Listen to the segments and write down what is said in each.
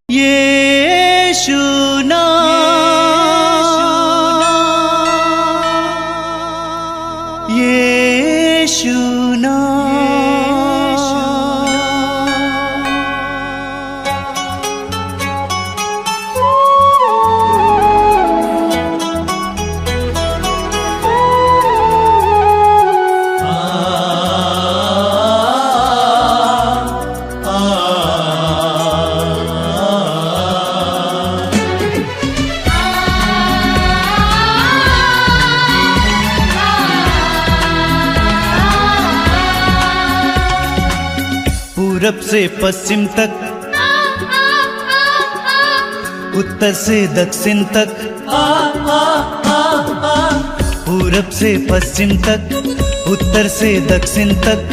यीशु नाम, यीशु पूरब से पश्चिम तक, उत्तर से दक्षिण तक, पूरब से पश्चिम तक, उत्तर से दक्षिण तक,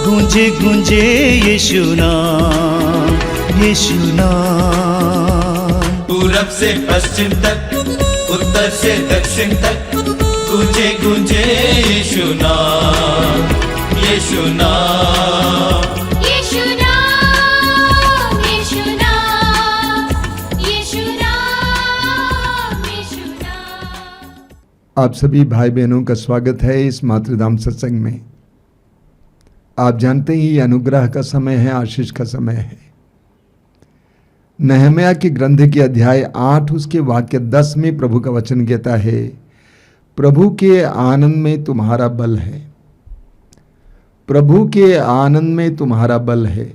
गूंजे गूंजे यीशु नाम, यीशु नाम। पूरब से पश्चिम तक, उत्तर से दक्षिण तक, गूंजे गूंजे यीशु नाम, यीशु नाम। आप सभी भाई बहनों का स्वागत है इस मातृधाम सत्संग में। आप जानते ही ये अनुग्रह का समय है, आशीष का समय है। नहम्याह के ग्रंथ के अध्याय 8 उसके वाक्य 10 में प्रभु का वचन कहता है, प्रभु के आनंद में तुम्हारा बल है, प्रभु के आनंद में तुम्हारा बल है।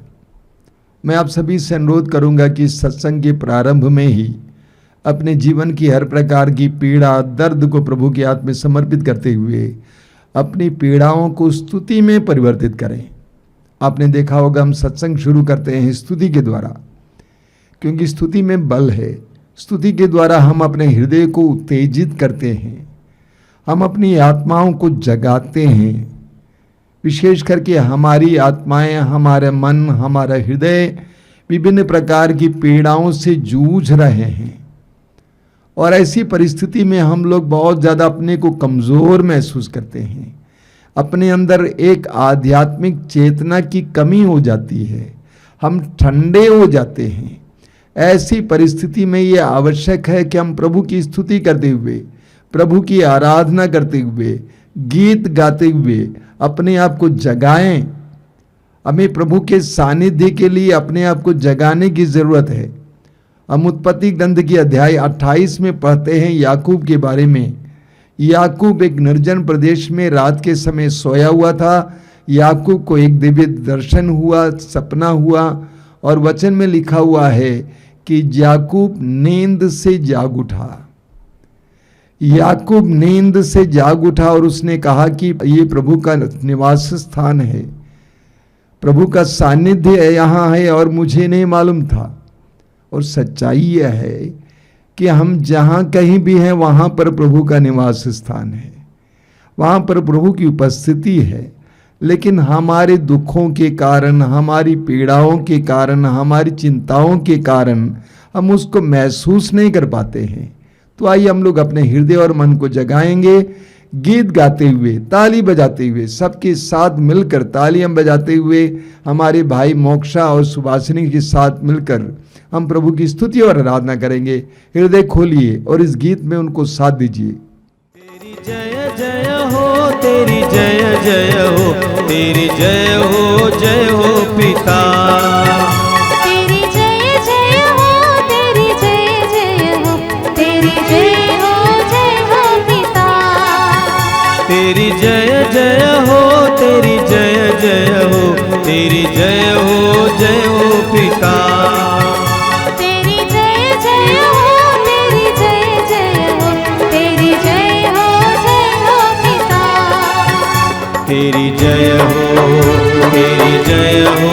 मैं आप सभी से अनुरोध करूंगा कि इस सत्संग के प्रारंभ में ही अपने जीवन की हर प्रकार की पीड़ा दर्द को प्रभु के हाथ में समर्पित करते हुए अपनी पीड़ाओं को स्तुति में परिवर्तित करें। आपने देखा होगा हम सत्संग शुरू करते हैं स्तुति के द्वारा, क्योंकि स्तुति में बल है। स्तुति के द्वारा हम अपने हृदय को उत्तेजित करते हैं, हम अपनी आत्माओं को जगाते हैं। विशेष करके हमारी आत्माएं, हमारा मन, हमारा हृदय विभिन्न प्रकार की पीड़ाओं से जूझ रहे हैं, और ऐसी परिस्थिति में हम लोग बहुत ज़्यादा अपने को कमज़ोर महसूस करते हैं। अपने अंदर एक आध्यात्मिक चेतना की कमी हो जाती है, हम ठंडे हो जाते हैं। ऐसी परिस्थिति में ये आवश्यक है कि हम प्रभु की स्तुति करते हुए, प्रभु की आराधना करते हुए, गीत गाते हुए अपने आप को जगाएं। हमें प्रभु के सानिध्य के लिए अपने आप को जगाने की ज़रूरत है। हम उत्पत्ति ग्रंथ की अध्याय 28 में पढ़ते हैं याकूब के बारे में। याकूब एक निर्जन प्रदेश में रात के समय सोया हुआ था। याकूब को एक दिव्य दर्शन हुआ, सपना हुआ, और वचन में लिखा हुआ है कि याकूब नींद से जाग उठा। याकूब नींद से जाग उठा और उसने कहा कि ये प्रभु का निवास स्थान है, प्रभु का सानिध्य यहाँ है और मुझे नहीं मालूम था। और सच्चाई यह है कि हम जहाँ कहीं भी हैं वहाँ पर प्रभु का निवास स्थान है, वहाँ पर प्रभु की उपस्थिति है। लेकिन हमारे दुखों के कारण, हमारी पीड़ाओं के कारण, हमारी चिंताओं के कारण हम उसको महसूस नहीं कर पाते हैं। तो आइए हम लोग अपने हृदय और मन को जगाएंगे, गीत गाते हुए, ताली बजाते हुए, सबके साथ मिलकर तालियां बजाते हुए, हमारे भाई मोक्षा और सुभाषिनी के साथ मिलकर हम प्रभु की स्तुति और आराधना करेंगे। हृदय खोलिए और इस गीत में उनको साथ दीजिए। तेरी जय जय हो, तेरी जय जय हो, तेरी जय हो, जय हो पिता। तेरी जय जय हो, तेरी जय जय हो, तेरी जय हो, जय हो पिता। तेरी जय जय हो, तेरी जय जय हो, तेरी जय हो, जय हो पिता। तेरी जय जय हो, तेरी जय जय हो, तेरी जय हो, जय हो पिता। तेरी जय हो, तेरी जय हो,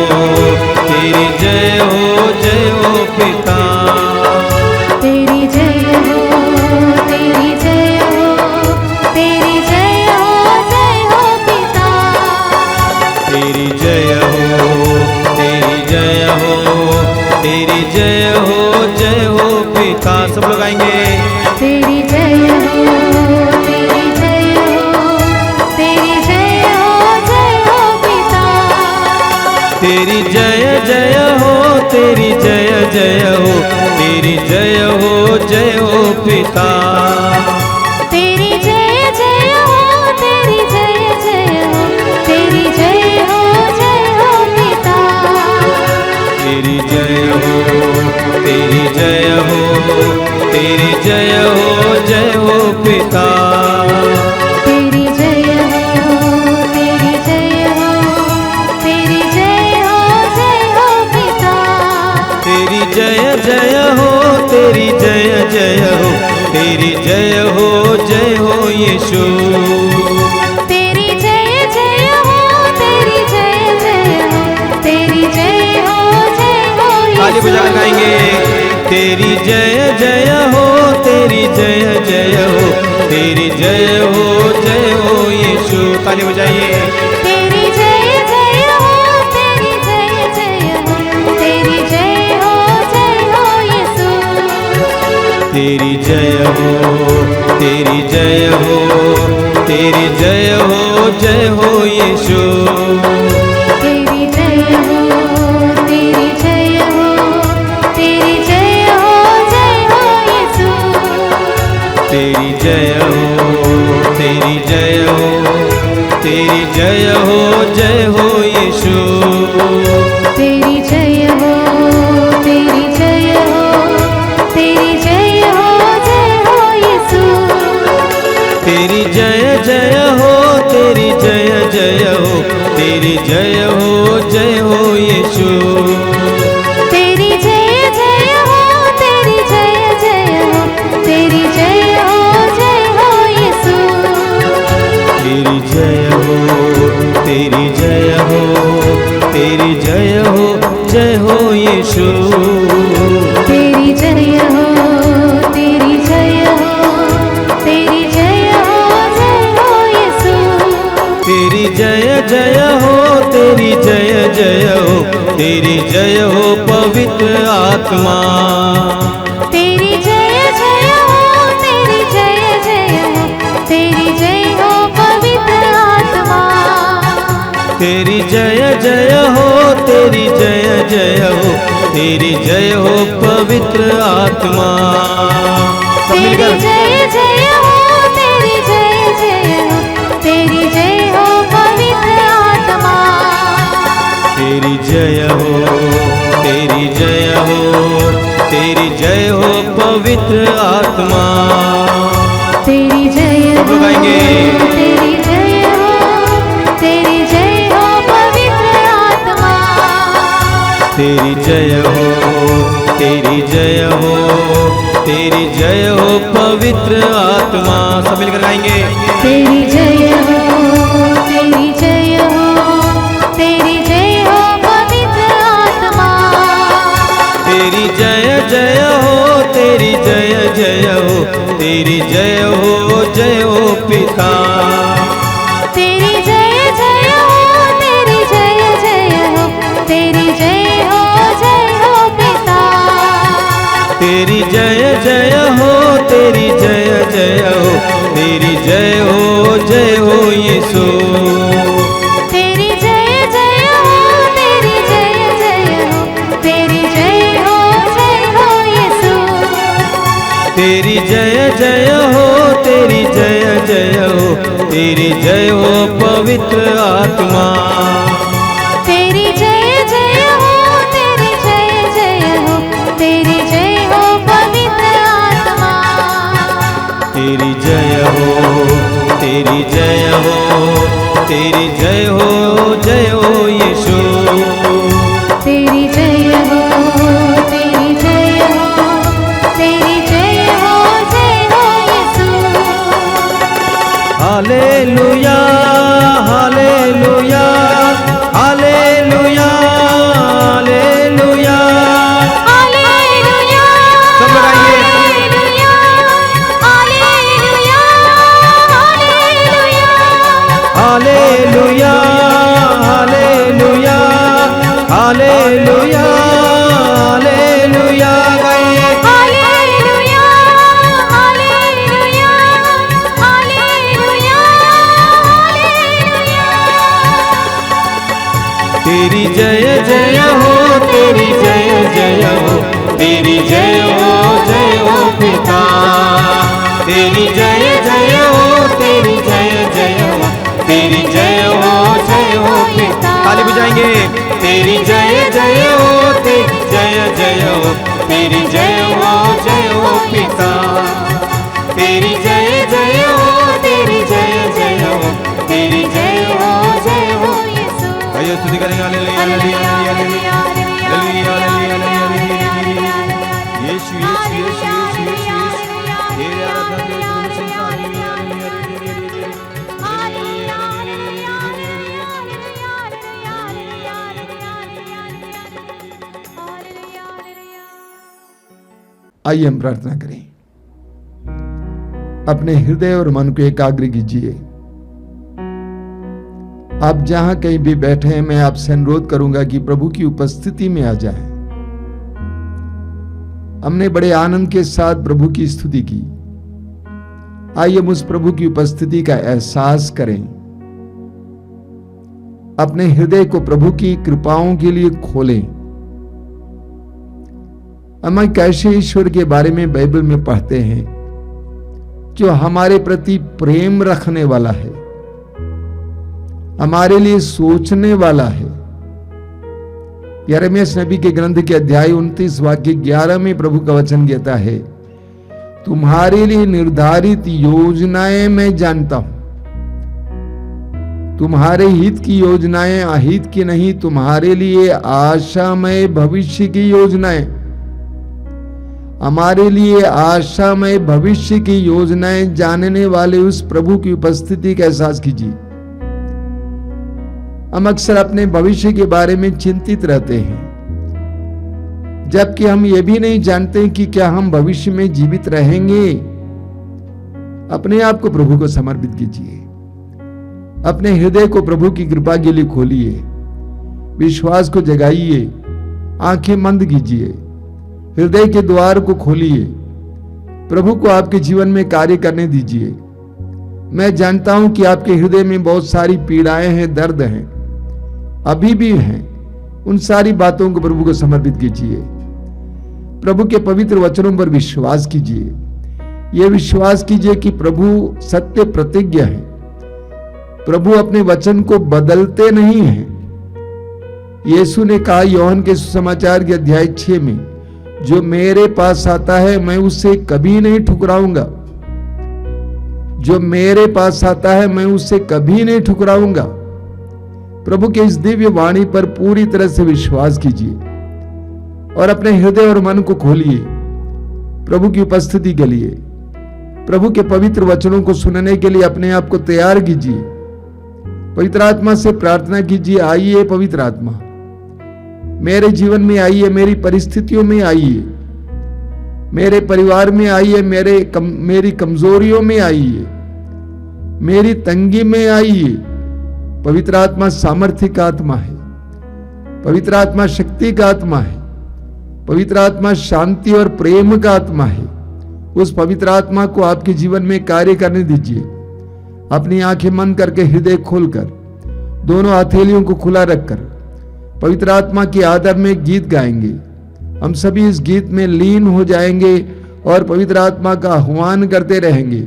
तेरी जय हो, जय हो पिता। तेरी जय हो, तेरी जय हो, तेरी जय हो, जय हो पिता। तेरी जय हो, तेरी जय हो, तेरी जय हो, जय हो पिता। सब लोग आएंगे। तेरी जय हो, तेरी जय हो, तेरी जय हो, जय हो पिता। तेरी जय जय जय हो, तेरी जय जय हो, तेरी जय हो पिता। तेरी जय जय हो, तेरी जय जय हो, तेरी जय हो पिता। तेरी जय हो, तेरी जय हो, तेरी जय हो पिता। तेरी जय हो, तेरी जय हो, तेरी जय हो पिता। तेरी जय जय हो, तेरी जय जय हो, तेरी जय हो यीशु। तेरी जय जय हो, तेरी जय जय हो, तेरी जय हो ताली बजा कर गाएंगे। तेरी जय जय हो, तेरी जय जय हो, तेरी जय हो यीशु। ताली बजाइए। तेरी जय जय हो, तेरी जय जय हो, तेरी जय हो यीशु। तेरी जय हो, तेरी जय हो, तेरी जय हो यीशु। तेरी जय हो, तेरी जय हो, तेरी जय हो यीशु। तेरी जय हो, तेरी जय हो, तेरी जय हो यीशु। तेरी जय हो, तेरी जय हो, तेरी जय हो यीशु। तेरी जय जय हो, तेरी जय जय हो, तेरी जय हो यीशु। तेरी जय जय हो, तेरी जय जय हो, तेरी जय हो यीशु। तेरी जय हो, तेरी जय हो, तेरी जय हो यीशु। तेरी जय हो, तेरी जय हो, तेरी जय हो यीशु। तेरी जय जय हो, तेरी जय जय हो, तेरी जय हो पवित्र आत्मा। तेरी जय जय हो, तेरी जय जय हो, तेरी जय हो पवित्र आत्मा। तेरी जय जय हो, तेरी जय जय हो, तेरी जय हो पवित्र आत्मा। सब तेरी मिलकर। जय जय हो, तेरी जय जय हो, तेरी जय हो पवित्र आत्मा। तेरी जय हो, तेरी जय हो, तेरी जय हो पवित्र आत्मा। तेरी जय सब हो, लोग गाएंगे। तेरी जय हो, तेरी जय हो पवित्र आत्मा। तेरी जय हो, तेरी जय हो, तेरी जय हो पवित्र आत्मा। सब मिलकर गाएंगे। तेरी जय हो, तेरी जय हो, तेरी जय हो पवित्र आत्मा। तेरी जय जय हो, तेरी जय जय हो, तेरी जय हो पिता। तेरी जय जय हो, तेरी जय जय हो, तेरी जय हो पिता। तेरी जय जय हो, तेरी जय जय हो, तेरी जय हो यीशु। तेरी जय जय हो, तेरी जय जय हो, तेरी जय हो यीशु। तेरी जय जय हो, तेरी जय जय हो, तेरी जय हो पवित्र आत्मा। तेरी जय जय हो, तेरी जय जय हो, तेरी जय हो पवित्र आत्मा। तेरी जय हो, तेरी जय हो, तेरी जय हो यीशु। तेरी जय हो, तेरी जय हो, तेरी जय हो Yeshu. Hallelujah, hallelujah, hallelujah, hallelujah. Hallelujah, सब लोग आइए। Hallelujah, hallelujah, hallelujah. Hallelujah, hallelujah, hallelujah, hallelujah गाइए। Hallelujah, hallelujah, hallelujah, hallelujah. तेरी जय जय हो, पिता। तेरी जय जय हो, तेरी जय जय हो, तेरी जय हो पिता। ताली बजाएंगे। तेरी जय जय हो, तेरी जय जय हो, तेरी जय हो पिता। तेरी जय जय हो, तेरी जय जय हो, तेरी जय हो यीशु। आइए स्तुति करेंगे। Hallelujah hallelujah hallelujah hallelujah hallelujah hallelujah. Yeshu Yeshu Yeshu Yeshu Yeshu Yeshu तेरे आराधना के तुम संसार में हालेलुया आइए हम प्रार्थना करें। अपने हृदय और मन को एकाग्र कीजिए। आप जहां कहीं भी बैठे हैं, मैं आपसे अनुरोध करूंगा कि प्रभु की उपस्थिति में आ जाएं। हमने बड़े आनंद के साथ प्रभु की स्तुति की। आइए हम उस प्रभु की उपस्थिति का एहसास करें। अपने हृदय को प्रभु की कृपाओं के लिए खोलें। हम एक ऐसे ईश्वर के बारे में बाइबल में पढ़ते हैं जो हमारे प्रति प्रेम रखने वाला है, हमारे लिए सोचने वाला है। यिर्मयाह नबी के ग्रंथ के अध्याय 29 वाक्य 11 में प्रभु का वचन कहता है, तुम्हारे लिए निर्धारित योजनाएं मैं जानता हूं। तुम्हारे हित की योजनाएं अहित की नहीं, तुम्हारे लिए आशामय भविष्य की योजनाएं। हमारे लिए आशामय भविष्य की योजनाएं जानने वाले उस प्रभु की उपस्थिति का एहसास कीजिए। हम अक्सर अपने भविष्य के बारे में चिंतित रहते हैं, जबकि हम ये भी नहीं जानते कि क्या हम भविष्य में जीवित रहेंगे। अपने आप को प्रभु को समर्पित कीजिए। अपने हृदय को प्रभु की कृपा के लिए खोलिए। विश्वास को जगाइए। आंखें बंद कीजिए। हृदय के द्वार को खोलिए। प्रभु को आपके जीवन में कार्य करने दीजिए। मैं जानता हूं कि आपके हृदय में बहुत सारी पीड़ाएं हैं, दर्द हैं, अभी भी हैं। उन सारी बातों को प्रभु को समर्पित कीजिए। प्रभु के पवित्र वचनों पर विश्वास कीजिए। यह विश्वास कीजिए कि प्रभु सत्य प्रतिज्ञा है। प्रभु अपने वचन को बदलते नहीं हैं। यीशु ने कहा यूहन्ना के सुसमाचार के अध्याय 6 में, जो मेरे पास आता है मैं उसे कभी नहीं ठुकराऊंगा। जो मेरे पास आता है मैं उसे कभी नहीं ठुकराऊंगा। प्रभु के इस दिव्य वाणी पर पूरी तरह से विश्वास कीजिए और अपने हृदय और मन को खोलिए प्रभु की उपस्थिति के लिए। प्रभु के पवित्र वचनों को सुनने के लिए अपने आप को तैयार कीजिए। पवित्र आत्मा से प्रार्थना कीजिए, आइए पवित्र आत्मा मेरे जीवन में आइए, मेरी परिस्थितियों में आइए, मेरे परिवार में आइए, मेरी कमजोरियों में आइए, मेरी तंगी में आइए। पवित्र आत्मा सामर्थ्य का आत्मा है। पवित्र आत्मा शक्ति का आत्मा है। पवित्र आत्मा शांति और प्रेम का आत्मा है। उस पवित्र आत्मा को आपके जीवन में कार्य करने दीजिए। अपनी आंखें बंद करके, हृदय खोलकर, दोनों हथेलियों को खुला रखकर पवित्र आत्मा के आदर में गीत गाएंगे। हम सभी इस गीत में लीन हो जाएंगे और पवित्र आत्मा का आह्वान करते रहेंगे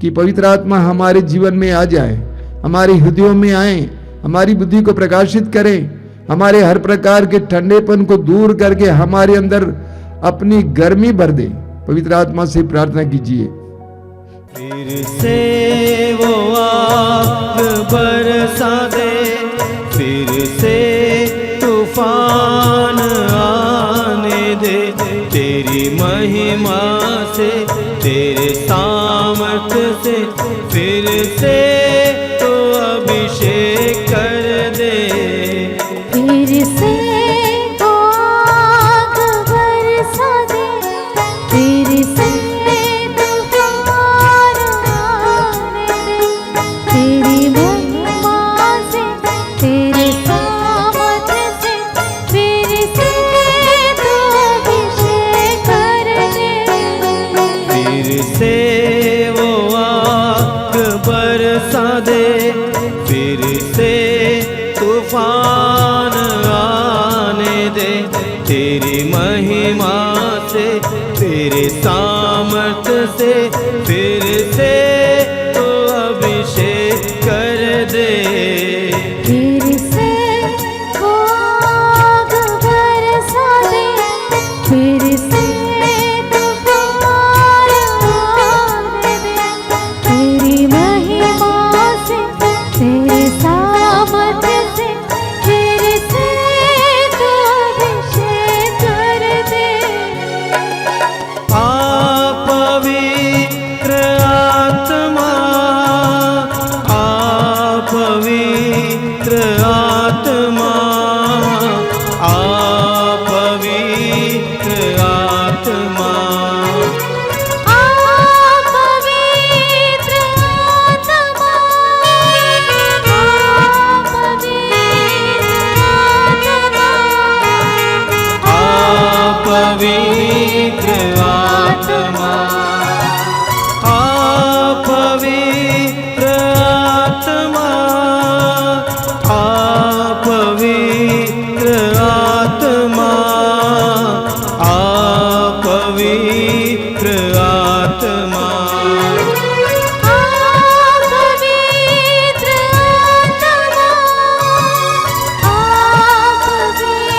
कि पवित्र आत्मा हमारे जीवन में आ जाए, हमारे हृदयों में आए, हमारी बुद्धि को प्रकाशित करें, हमारे हर प्रकार के ठंडेपन को दूर करके हमारे अंदर अपनी गर्मी भर दे। पवित्र आत्मा से प्रार्थना कीजिए। फिर से वो आग बरसा दे, फिर से तूफान आने दे, तेरी महिमा से, तेरे सामर्थ्य से, फिर से तो अभिषेक कर दे। फिर से तो आग बरसा दे, फिर से तूफान आने दे, तेरी महिमा से, तेरे सामर्थ्य से, फिर से तो अभिषेक कर दे। फिर से वो आग बरसा दे, फिर से तूफान आने दे, तेरी महिमा से, तेरे सामर्थ्य से फिर से तो अभिषेक कर दे। फिर से वो आग बरसा दे, फिर से तूफान आने दे। तेरी महिमा से, तेरे सामर्थ्य से फिर से तू अभिषेक कर दे। पवित्र आत्मा, पवित्र आत्मा, पवित्र आत्मा, पवित्र आत्मा, पवित्र आत्मा, पवित्र आत्मा, पवित्र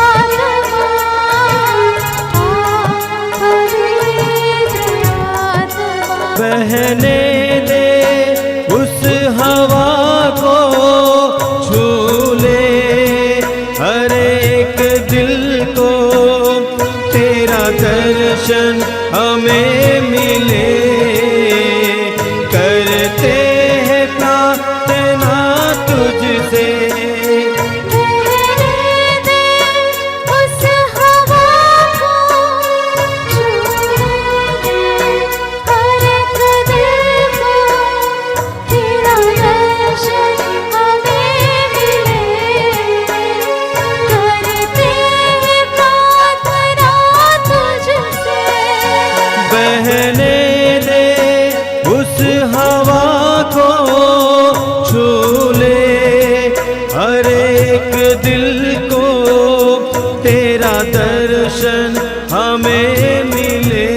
आत्मा, पवित्र आत्मा, बहने दे उस हवा को, छू ले हर एक दिल को, तेरा दर्शन हमें मिले। करते हैं प्रार्थना तुझसे, बहने दे उस हवा को, छू ले हर एक दिल को, तेरा दर्शन हमें मिले।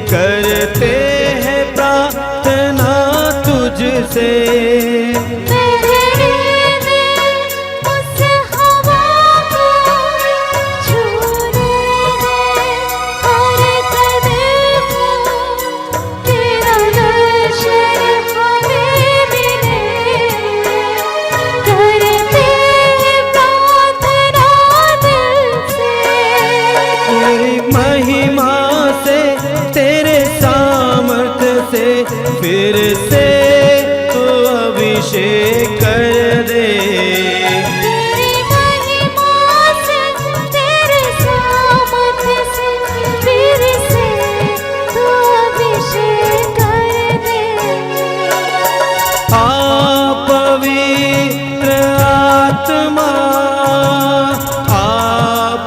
करते हैं प्रार्थना तुझसे, तेरी महिमा से, तेरे सामर्थ्य से फिर से तो अभिषेक कर दे। तेरी महिमा से, तेरे सामर्थ्य से फिर से तू अभिषेक कर दे। पवित्र आत्मा,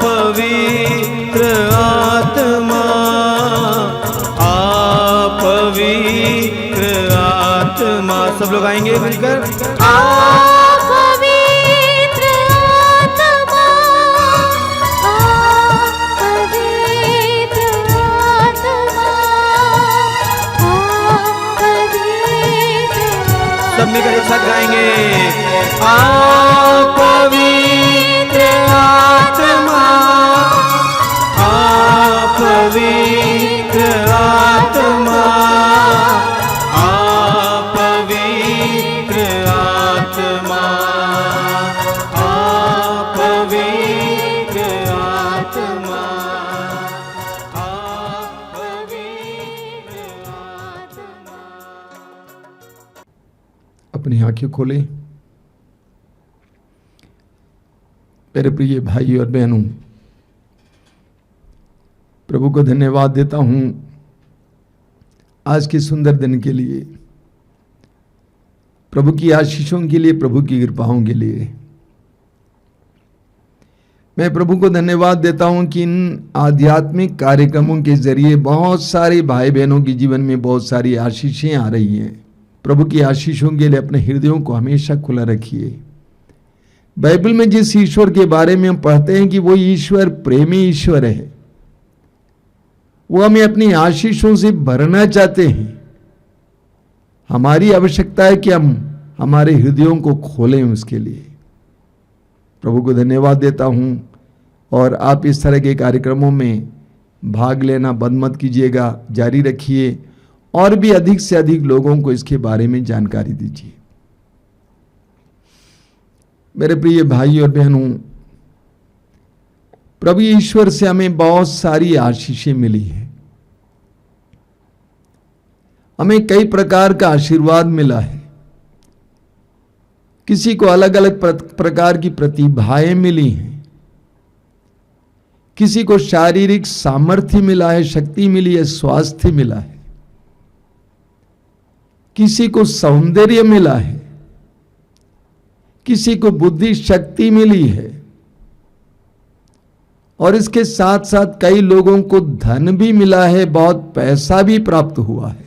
पवित्र आत्मा, पवित्र आत्मा, सब लोग आएंगे मिलकर। पवित्र आत्मा, पवित्र आत्मा, पवित्र सब मिलकर एक साथ गाएंगे। पवित्र आत्मा, पवित्र आत्मा, पवित्र आत्मा, पवित्र आत्मा, पवित्र आत्मा। अपनी आंखें खोलें। मेरे प्रिय भाई और बहनों, प्रभु को धन्यवाद देता हूं आज के सुंदर दिन के लिए, प्रभु की आशीषों के लिए, प्रभु की कृपाओं के लिए। मैं प्रभु को धन्यवाद देता हूं कि इन आध्यात्मिक कार्यक्रमों के जरिए बहुत सारे भाई बहनों के जीवन में बहुत सारी आशीषें आ रही हैं। प्रभु की आशीषों के लिए अपने हृदयों को हमेशा खुला रखिए। बाइबल में जिस ईश्वर के बारे में हम पढ़ते हैं कि वो ईश्वर प्रेमी ईश्वर है, वो हमें अपनी आशीषों से भरना चाहते हैं। हमारी आवश्यकता है कि हम हमारे हृदयों को खोलें उसके लिए। प्रभु को धन्यवाद देता हूं। और आप इस तरह के कार्यक्रमों में भाग लेना बंद मत कीजिएगा, जारी रखिए और भी अधिक से अधिक लोगों को इसके बारे में जानकारी दीजिए। मेरे प्रिय भाई और बहनों, प्रभु ईश्वर से हमें बहुत सारी आशीषें मिली हैं। हमें कई प्रकार का आशीर्वाद मिला है। किसी को अलग अलग प्रकार की प्रतिभाएं मिली हैं। किसी को शारीरिक सामर्थ्य मिला है, शक्ति मिली है, स्वास्थ्य मिला है। किसी को सौंदर्य मिला है, किसी को बुद्धि शक्ति मिली है, और इसके साथ साथ कई लोगों को धन भी मिला है, बहुत पैसा भी प्राप्त हुआ है।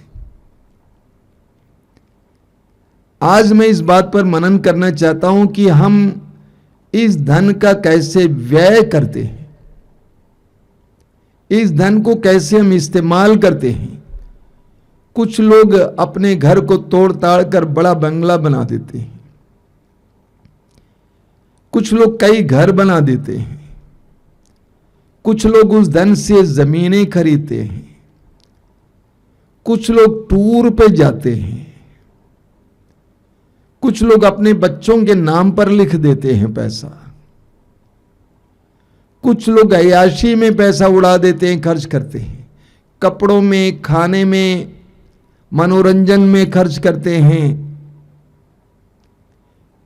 आज मैं इस बात पर मनन करना चाहता हूं कि हम इस धन का कैसे व्यय करते हैं, इस धन को कैसे हम इस्तेमाल करते हैं। कुछ लोग अपने घर को तोड़ ताड़ कर बड़ा बंगला बना देते हैं। कुछ लोग कई घर बना देते हैं। कुछ लोग उस धन से जमीनें खरीदते हैं। कुछ लोग टूर पे जाते हैं। कुछ लोग अपने बच्चों के नाम पर लिख देते हैं पैसा। कुछ लोग अय्याशी में पैसा उड़ा देते हैं, खर्च करते हैं। कपड़ों में, खाने में, मनोरंजन में खर्च करते हैं।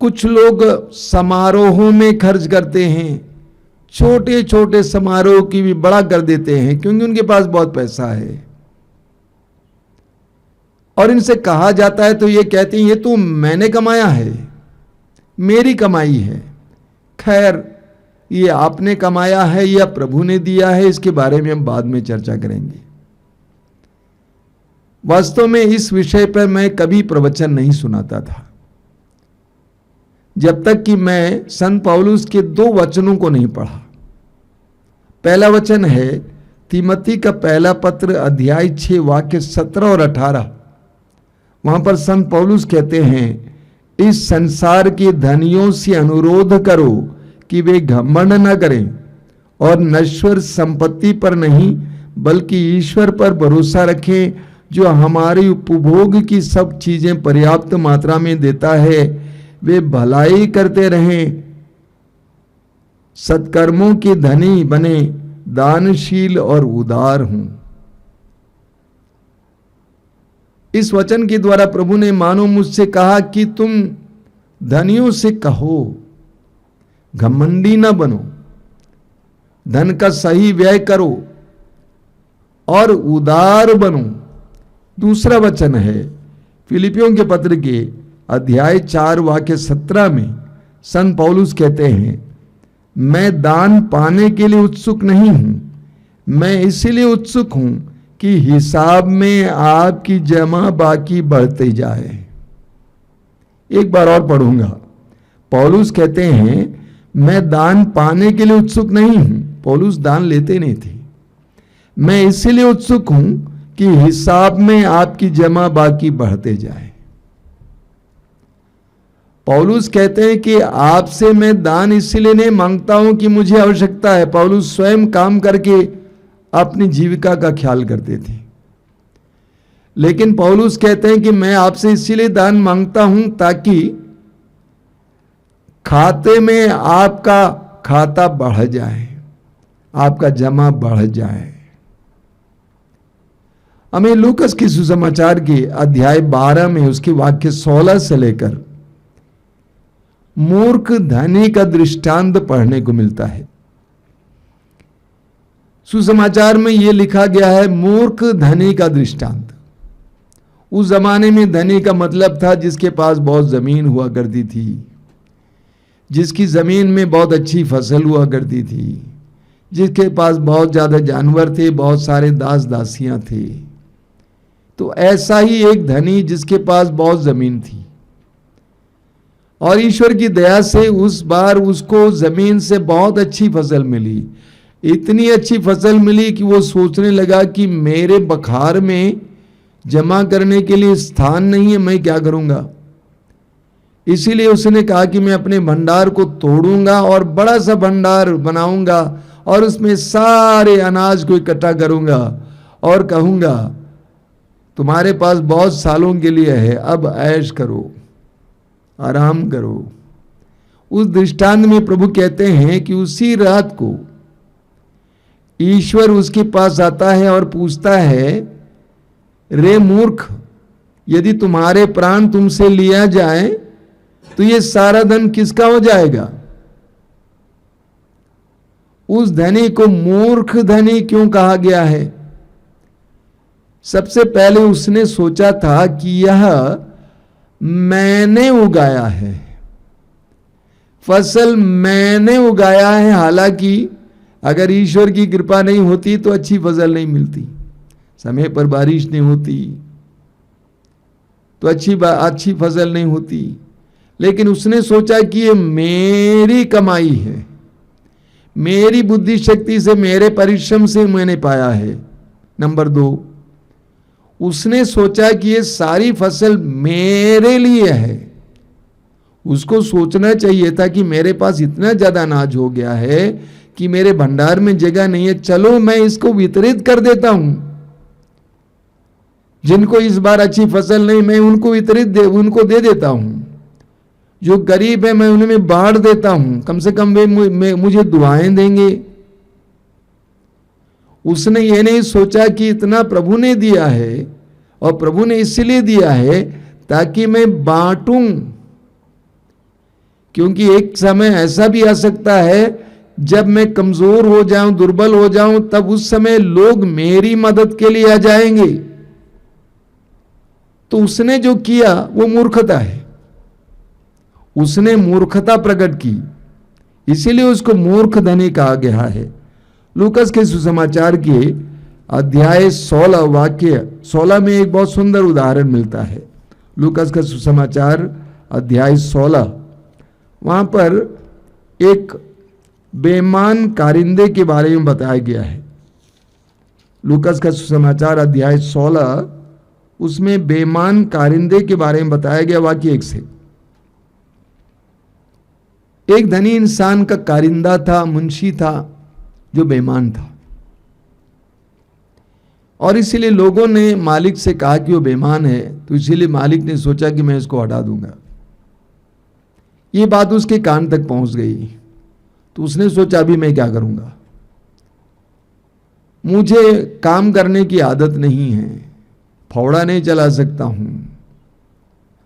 कुछ लोग समारोहों में खर्च करते हैं। छोटे छोटे समारोह की भी बड़ा कर देते हैं क्योंकि उनके पास बहुत पैसा है। और इनसे कहा जाता है तो ये कहते हैं ये तो मैंने कमाया है, मेरी कमाई है। खैर, ये आपने कमाया है या प्रभु ने दिया है, इसके बारे में हम बाद में चर्चा करेंगे। वास्तव में इस विषय पर मैं कभी प्रवचन नहीं सुनाता था जब तक कि मैं संत पौलुस के 2 वचनों को नहीं पढ़ा। पहला वचन है तीमोथी का पहला पत्र अध्याय 6 वाक्य 17 और 18। वहां पर संत पौलुस कहते हैं, इस संसार के धनियों से अनुरोध करो कि वे घमंड न करें और नश्वर संपत्ति पर नहीं बल्कि ईश्वर पर भरोसा रखें जो हमारी उपभोग की सब चीजें पर्याप्त मात्रा में देता है। वे भलाई करते रहें, सत्कर्मों के धनी बने, दानशील और उदार हों। इस वचन के द्वारा प्रभु ने मानो मुझसे कहा कि तुम धनियों से कहो, घमंडी ना बनो, धन का सही व्यय करो और उदार बनो। दूसरा वचन है फिलिपियों के पत्र के अध्याय 4 वाक्य 17 में संत पौलुस कहते हैं, मैं दान पाने के लिए उत्सुक नहीं हूं, मैं इसीलिए उत्सुक हूं कि हिसाब में आपकी जमा बाकी बढ़ते जाए। एक बार और पढ़ूंगा। पौलुस कहते हैं मैं दान पाने के लिए उत्सुक नहीं हूं। पौलुस दान लेते नहीं थे। मैं इसीलिए उत्सुक हूं कि हिसाब में आपकी जमा बाकी बढ़ते जाए। पौलुस कहते हैं कि आपसे मैं दान इसलिए नहीं मांगता हूं कि मुझे आवश्यकता है। पौलुस स्वयं काम करके अपनी जीविका का ख्याल करते थे, लेकिन पौलुस कहते हैं कि मैं आपसे इसीलिए दान मांगता हूं ताकि खाते में आपका खाता बढ़ जाए, आपका जमा बढ़ जाए। हमें लूकस के सुसमाचार के अध्याय 12 में उसके वाक्य 16 से लेकर मूर्ख धनी का दृष्टांत पढ़ने को मिलता है। सुसमाचार में यह लिखा गया है मूर्ख धनी का दृष्टांत। उस जमाने में धनी का मतलब था जिसके पास बहुत जमीन हुआ करती थी, जिसकी जमीन में बहुत अच्छी फसल हुआ करती थी, जिसके पास बहुत ज्यादा जानवर थे, बहुत सारे दास दासियां थे। तो ऐसा ही एक धनी जिसके पास बहुत जमीन थी और ईश्वर की दया से उस बार उसको जमीन से बहुत अच्छी फसल मिली। इतनी अच्छी फसल मिली कि वो सोचने लगा कि मेरे बखार में जमा करने के लिए स्थान नहीं है, मैं क्या करूंगा। इसीलिए उसने कहा कि मैं अपने भंडार को तोड़ूंगा और बड़ा सा भंडार बनाऊंगा और उसमें सारे अनाज को इकट्ठा करूंगा और कहूंगा तुम्हारे पास बहुत सालों के लिए है, अब ऐश करो, आराम करो। उस दृष्टांत में प्रभु कहते हैं कि उसी रात को ईश्वर उसके पास आता है और पूछता है, रे मूर्ख, यदि तुम्हारे प्राण तुमसे लिया जाए तो ये सारा धन किसका हो जाएगा। उस धनी को मूर्ख धनी क्यों कहा गया है? सबसे पहले उसने सोचा था कि यह मैंने उगाया है, फसल मैंने उगाया है। हालांकि अगर ईश्वर की कृपा नहीं होती तो अच्छी फसल नहीं मिलती, समय पर बारिश नहीं होती तो अच्छी फसल नहीं होती। लेकिन उसने सोचा कि ये मेरी कमाई है, मेरी बुद्धि शक्ति से, मेरे परिश्रम से मैंने पाया है। नंबर 2, उसने सोचा कि ये सारी फसल मेरे लिए है। उसको सोचना चाहिए था कि मेरे पास इतना ज्यादा अनाज हो गया है कि मेरे भंडार में जगह नहीं है, चलो मैं इसको वितरित कर देता हूं। जिनको इस बार अच्छी फसल नहीं, मैं उनको उनको दे देता हूं। जो गरीब है मैं उन्हें बांट देता हूं, कम से कम वे मुझे दुआएं देंगे। उसने ये नहीं सोचा कि इतना प्रभु ने दिया है और प्रभु ने इसलिए दिया है ताकि मैं बांटूं, क्योंकि एक समय ऐसा भी आ सकता है जब मैं कमजोर हो जाऊं, दुर्बल हो जाऊं, तब उस समय लोग मेरी मदद के लिए आ जाएंगे। तो उसने जो किया वो मूर्खता है, उसने मूर्खता प्रकट की, इसीलिए उसको मूर्ख धनी कहा गया है। लूकस के सुसमाचार के अध्याय 16 वाक्य 16 में एक बहुत सुंदर उदाहरण मिलता है। लूकस का सुसमाचार अध्याय 16, वहां पर एक बेईमान कारिंदे के बारे में बताया गया है। लूकस का सुसमाचार अध्याय 16, उसमें बेईमान कारिंदे के बारे में बताया गया। वाक्य 1 से, एक धनी इंसान का कारिंदा था, मुंशी था, जो बेईमान था, और इसीलिए लोगों ने मालिक से कहा कि वो बेईमान है, तो इसीलिए मालिक ने सोचा कि मैं इसको हटा दूंगा। ये बात उसके कान तक पहुंच गई, तो उसने सोचा अभी मैं क्या करूंगा, मुझे काम करने की आदत नहीं है, फावड़ा नहीं चला सकता हूं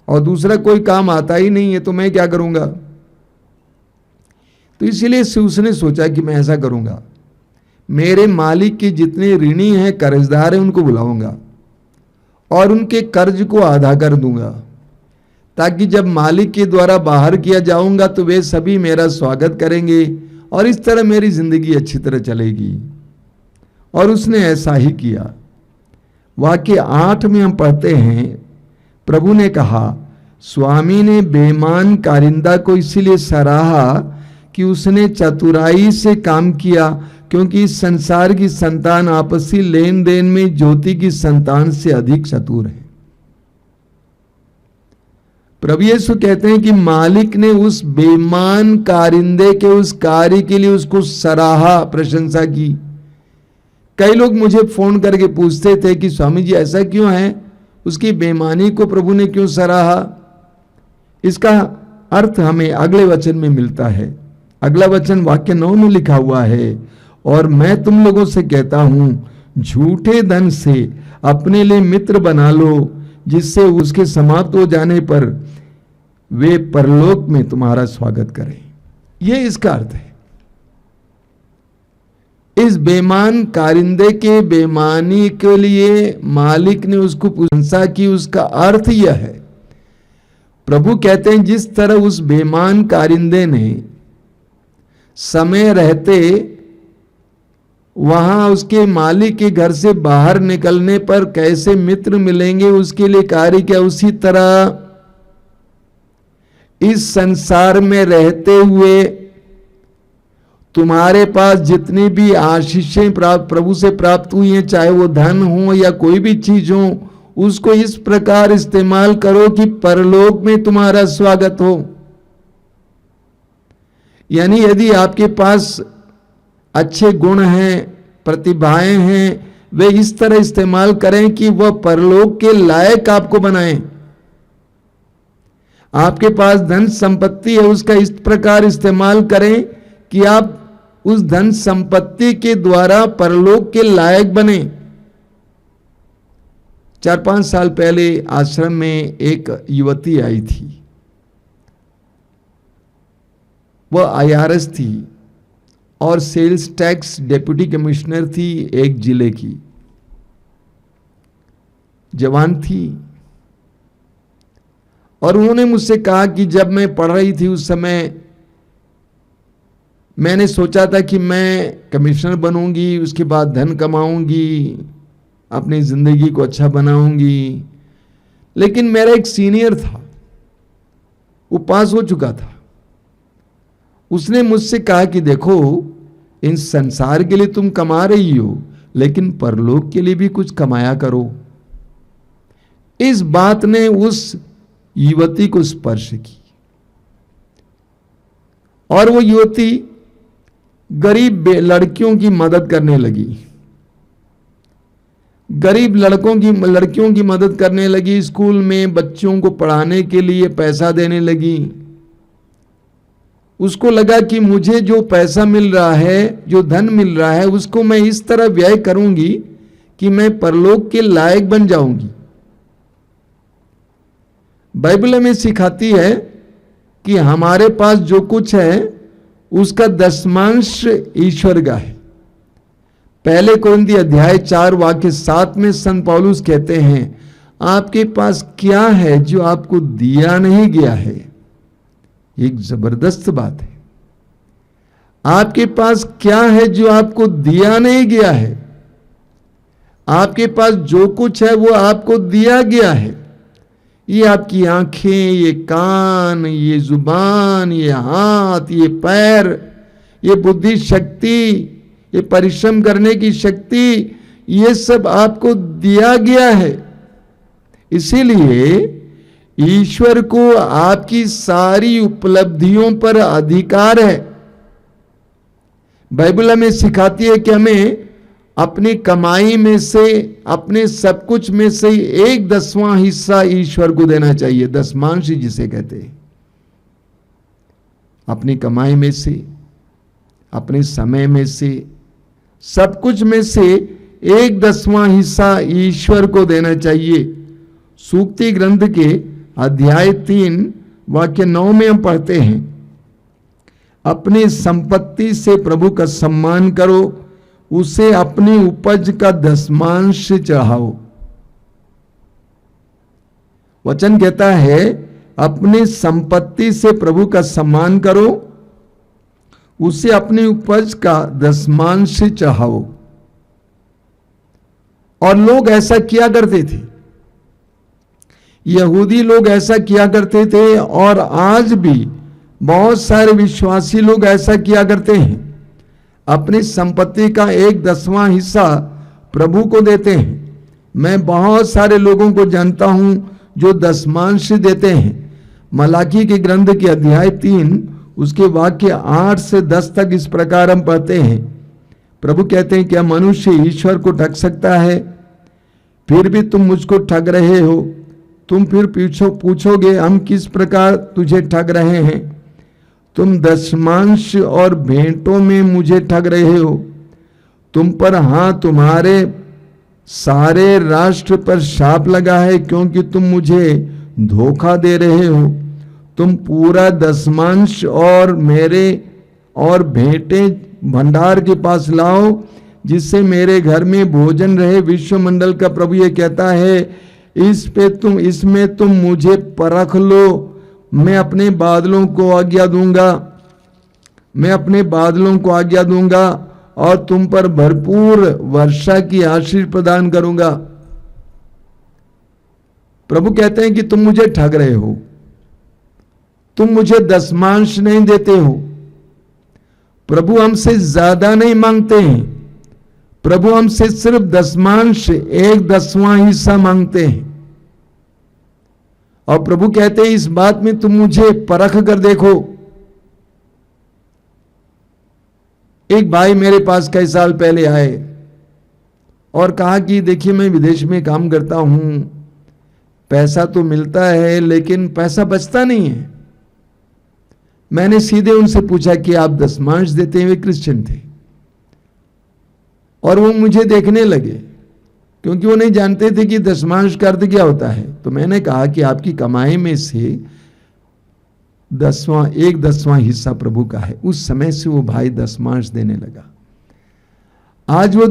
और दूसरा कोई काम आता ही नहीं है, तो मैं क्या करूंगा। तो इसीलिए उसने सोचा कि मैं ऐसा करूंगा, मेरे मालिक के जितने ऋणी हैं, कर्जदार हैं, उनको बुलाऊंगा और उनके कर्ज को आधा कर दूंगा, ताकि जब मालिक के द्वारा बाहर किया जाऊंगा तो वे सभी मेरा स्वागत करेंगे और इस तरह मेरी जिंदगी अच्छी तरह चलेगी। और उसने ऐसा ही किया। वाक्य 8 में हम पढ़ते हैं, प्रभु ने कहा, स्वामी ने बेईमान कारिंदा को इसीलिए सराहा कि उसने चतुराई से काम किया, क्योंकि इस संसार की संतान आपसी लेन देन में ज्योति की संतान से अधिक चतुर है। प्रभु यीशु कहते हैं कि मालिक ने उस बेईमान कारिंदे के उस कार्य के लिए उसको सराहा, प्रशंसा की। कई लोग मुझे फोन करके पूछते थे कि स्वामी जी ऐसा क्यों है, उसकी बेईमानी को प्रभु ने क्यों सराहा। इसका अर्थ हमें अगले वचन में मिलता है। अगला वचन वाक्य 9 में लिखा हुआ है, और मैं तुम लोगों से कहता हूं, झूठे धन से अपने लिए मित्र बना लो, जिससे उसके समाप्त हो जाने पर वे परलोक में तुम्हारा स्वागत करें। यह इसका अर्थ है। इस बेईमान कारिंदे के बेईमानी के लिए मालिक ने उसको प्रशंसा की। उसका अर्थ यह है, प्रभु कहते हैं जिस तरह उस बेईमान कारिंदे ने समय रहते वहां उसके मालिक के घर से बाहर निकलने पर कैसे मित्र मिलेंगे उसके लिए कार्य किया, उसी तरह इस संसार में रहते हुए तुम्हारे पास जितनी भी आशीषें प्रभु से प्राप्त हुई हैं, चाहे वो धन हो या कोई भी चीज हो, उसको इस प्रकार इस्तेमाल करो कि परलोक में तुम्हारा स्वागत हो। यानी यदि आपके पास अच्छे गुण हैं, प्रतिभाएं हैं, वे इस तरह इस्तेमाल करें कि वह परलोक के लायक आपको बनाएं। आपके पास धन संपत्ति है, उसका इस प्रकार इस्तेमाल करें कि आप उस धन संपत्ति के द्वारा परलोक के लायक बने। 4-5 साल पहले आश्रम में एक युवती आई थी। वह IRS थी और सेल्स टैक्स डेप्यूटी कमिश्नर थी एक जिले की। जवान थी और उन्होंने मुझसे कहा कि जब मैं पढ़ रही थी उस समय मैंने सोचा था कि मैं कमिश्नर बनूंगी, उसके बाद धन कमाऊंगी, अपनी जिंदगी को अच्छा बनाऊंगी। लेकिन मेरा एक सीनियर था, वो पास हो चुका था। उसने मुझसे कहा कि देखो, इन संसार के लिए तुम कमा रही हो, लेकिन परलोक के लिए भी कुछ कमाया करो। इस बात ने उस युवती को स्पर्श की और वो युवती गरीब लड़कियों की मदद करने लगी। गरीब लड़कियों की मदद करने लगी। स्कूल में बच्चों को पढ़ाने के लिए पैसा देने लगी। उसको लगा कि मुझे जो पैसा मिल रहा है, जो धन मिल रहा है, उसको मैं इस तरह व्यय करूंगी कि मैं परलोक के लायक बन जाऊंगी। बाइबल हमें सिखाती है कि हमारे पास जो कुछ है उसका दशमांश ईश्वर का है। पहले कोरिन्थी अध्याय 4 वाक्य 7 में संत पौलुस कहते हैं, आपके पास क्या है जो आपको दिया नहीं गया है। एक जबरदस्त बात है। आपके पास क्या है जो आपको दिया नहीं गया है। आपके पास जो कुछ है वो आपको दिया गया है। ये आपकी आंखें, ये कान, ये जुबान, ये हाथ, ये पैर, ये बुद्धि शक्ति, ये परिश्रम करने की शक्ति, ये सब आपको दिया गया है। इसीलिए ईश्वर को आपकी सारी उपलब्धियों पर अधिकार है। बाइबल हमें सिखाती है कि हमें अपनी कमाई में से, अपने सब कुछ में से 1/10वां हिस्सा ईश्वर को देना चाहिए। दशमांश जिसे कहते हैं। अपनी कमाई में से, अपने समय में से, सब कुछ में से 1/10वां हिस्सा ईश्वर को देना चाहिए। सूक्ति ग्रंथ के अध्याय 3 वाक्य 9 में हम पढ़ते हैं, अपनी संपत्ति से प्रभु का सम्मान करो, उसे अपनी उपज का दशमांश चढ़ाओ। वचन कहता है अपनी संपत्ति से प्रभु का सम्मान करो, उसे अपनी उपज का दशमांश चढ़ाओ। और लोग ऐसा किया करते थे, यहूदी लोग ऐसा किया करते थे और आज भी बहुत सारे विश्वासी लोग ऐसा किया करते हैं। अपनी संपत्ति का 1/10वां हिस्सा प्रभु को देते हैं। मैं बहुत सारे लोगों को जानता हूं जो दशमांश देते हैं। मलाकी के ग्रंथ के अध्याय 3 उसके वाक्य 8 से 10 तक इस प्रकार हम पढ़ते हैं। प्रभु कहते हैं, क्या मनुष्य ईश्वर को ठग सकता है? फिर भी तुम मुझको ठग रहे हो। तुम फिर पूछोगे हम किस प्रकार तुझे ठग रहे हैं? तुम दशमांश और भेंटों में मुझे ठग रहे हो। तुम पर, हाँ, तुम्हारे सारे राष्ट्र पर शाप लगा है, क्योंकि तुम मुझे धोखा दे रहे हो। तुम पूरा दशमांश और मेरे और भेंटें भंडार के पास लाओ, जिससे मेरे घर में भोजन रहे। विश्वमंडल का प्रभु ये कहता है, इसमें तुम मुझे परख लो। मैं अपने बादलों को आज्ञा दूंगा, मैं अपने बादलों को आज्ञा दूंगा और तुम पर भरपूर वर्षा की आशीष प्रदान करूंगा। प्रभु कहते हैं कि तुम मुझे ठग रहे हो, तुम मुझे दशमांश नहीं देते हो, प्रभु हमसे ज्यादा नहीं मांगते हैं, प्रभु हमसे सिर्फ दशमांश 1/10वां हिस्सा मांगते हैं। और प्रभु कहते हैं इस बात में तुम मुझे परख कर देखो। एक भाई मेरे पास कई साल पहले आए और कहा कि देखिए मैं विदेश में काम करता हूं, पैसा तो मिलता है लेकिन पैसा बचता नहीं है। मैंने सीधे उनसे पूछा कि आप दशमांश देते हुए क्रिश्चियन थे? और वो मुझे देखने लगे क्योंकि वो नहीं जानते थे कि दशमांश का अर्थ क्या होता है। तो मैंने कहा कि आपकी कमाई में से 1/10वां हिस्सा प्रभु का है। उस समय से वो भाई दशमांश देने लगा। आज वो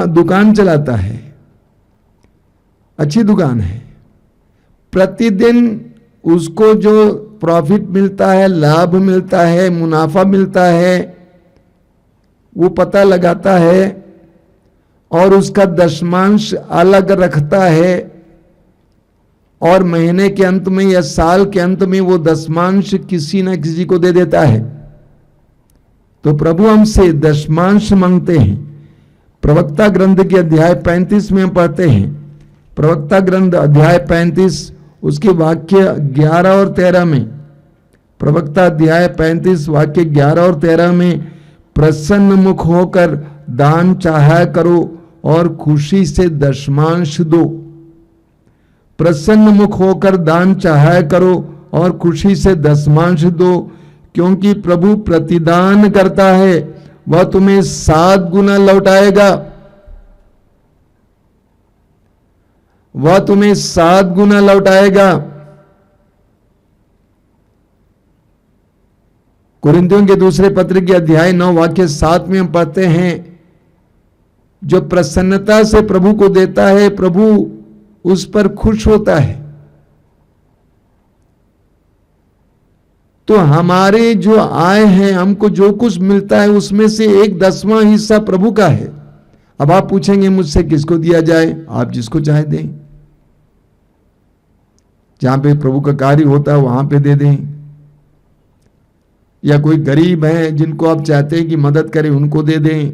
दुकान चलाता है, अच्छी दुकान है। प्रतिदिन उसको जो प्रॉफिट मिलता है, लाभ मिलता है, मुनाफा मिलता है, वो पता लगाता है और उसका दशमांश अलग रखता है और महीने के अंत में या साल के अंत में वो दशमांश किसी न किसी को दे देता है। तो प्रभु हमसे दशमांश मांगते हैं। प्रवक्ता ग्रंथ के अध्याय 35 में हम पढ़ते हैं, प्रवक्ता ग्रंथ अध्याय 35 उसके वाक्य 11 और 13 में, प्रवक्ता अध्याय 35 वाक्य 11 और 13 में, प्रसन्न मुख होकर दान चाहा करो और खुशी से दशमांश दो। प्रसन्न मुख होकर दान चाहा करो और खुशी से दशमांश दो, क्योंकि प्रभु प्रतिदान करता है, वह तुम्हें 7 गुना लौटाएगा। वह तुम्हें 7 गुना लौटाएगा। कुरिन्थियों के दूसरे पत्र के अध्याय 9 वाक्य 7 में हम पढ़ते हैं, जो प्रसन्नता से प्रभु को देता है प्रभु उस पर खुश होता है। तो हमारे जो आय है, हमको जो कुछ मिलता है उसमें से 1/10वां हिस्सा प्रभु का है। अब आप पूछेंगे मुझसे किसको दिया जाए? आप जिसको चाहे दें। जहां पे प्रभु का कार्य होता है वहां पे दे दें, या कोई गरीब है जिनको आप चाहते हैं कि मदद करें उनको दे दें,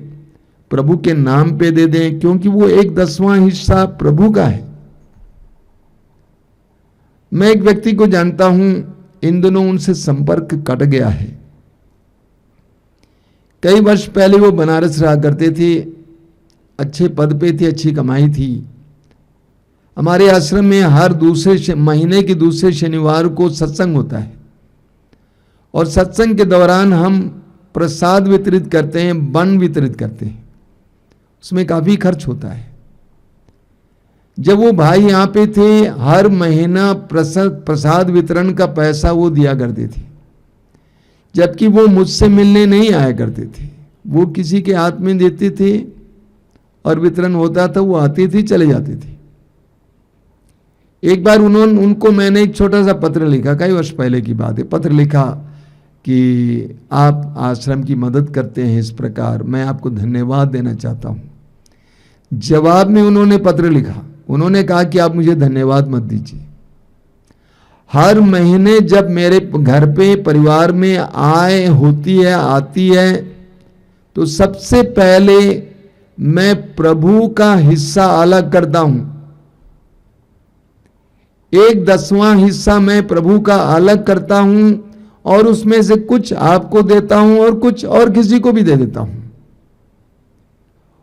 प्रभु के नाम पे दे दें, क्योंकि वो 1/10वां हिस्सा प्रभु का है। मैं एक व्यक्ति को जानता हूं, इन दिनों उनसे संपर्क कट गया है। कई वर्ष पहले वो बनारस रहा करते थे, अच्छे पद पे थे, अच्छी कमाई थी। हमारे आश्रम में हर दूसरे महीने के दूसरे शनिवार को सत्संग होता है और सत्संग के दौरान हम प्रसाद वितरित करते हैं, बन वितरित करते हैं। उसमें काफी खर्च होता है। जब वो भाई यहाँ पे थे, हर महीना प्रसाद वितरण का पैसा वो दिया करते थे, जबकि वो मुझसे मिलने नहीं आया करते थे। वो किसी के हाथ में देते थे और वितरण होता था, वो आते थे चले जाते थे। एक बार उनको मैंने एक छोटा सा पत्र लिखा, कई वर्ष पहले की बात है। पत्र लिखा कि आप आश्रम की मदद करते हैं, इस प्रकार मैं आपको धन्यवाद देना चाहता हूं। जवाब में उन्होंने पत्र लिखा, उन्होंने कहा कि आप मुझे धन्यवाद मत दीजिए। हर महीने जब मेरे घर पे परिवार में आय होती है, आती है, तो सबसे पहले मैं प्रभु का हिस्सा अलग करता हूं। 1/10वां हिस्सा मैं प्रभु का अलग करता हूं और उसमें से कुछ आपको देता हूं और कुछ और किसी को भी दे देता हूं।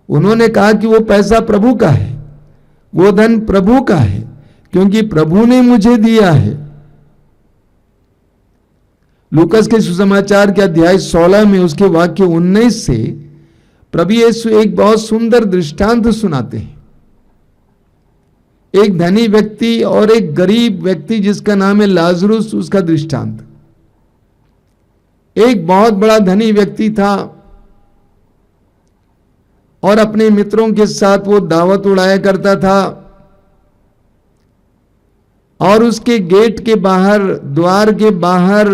उन्होंने कहा कि वो पैसा प्रभु का है, वो धन प्रभु का है, क्योंकि प्रभु ने मुझे दिया है। लूकास के सुसमाचार के अध्याय 16 में उसके वाक्य 19 से प्रभु यीशु एक बहुत सुंदर दृष्टांत सुनाते हैं। एक धनी व्यक्ति और एक गरीब व्यक्ति जिसका नाम है लाजरुस, उसका दृष्टांत। एक बहुत बड़ा धनी व्यक्ति था और अपने मित्रों के साथ वो दावत उड़ाया करता था, और उसके गेट के बाहर, द्वार के बाहर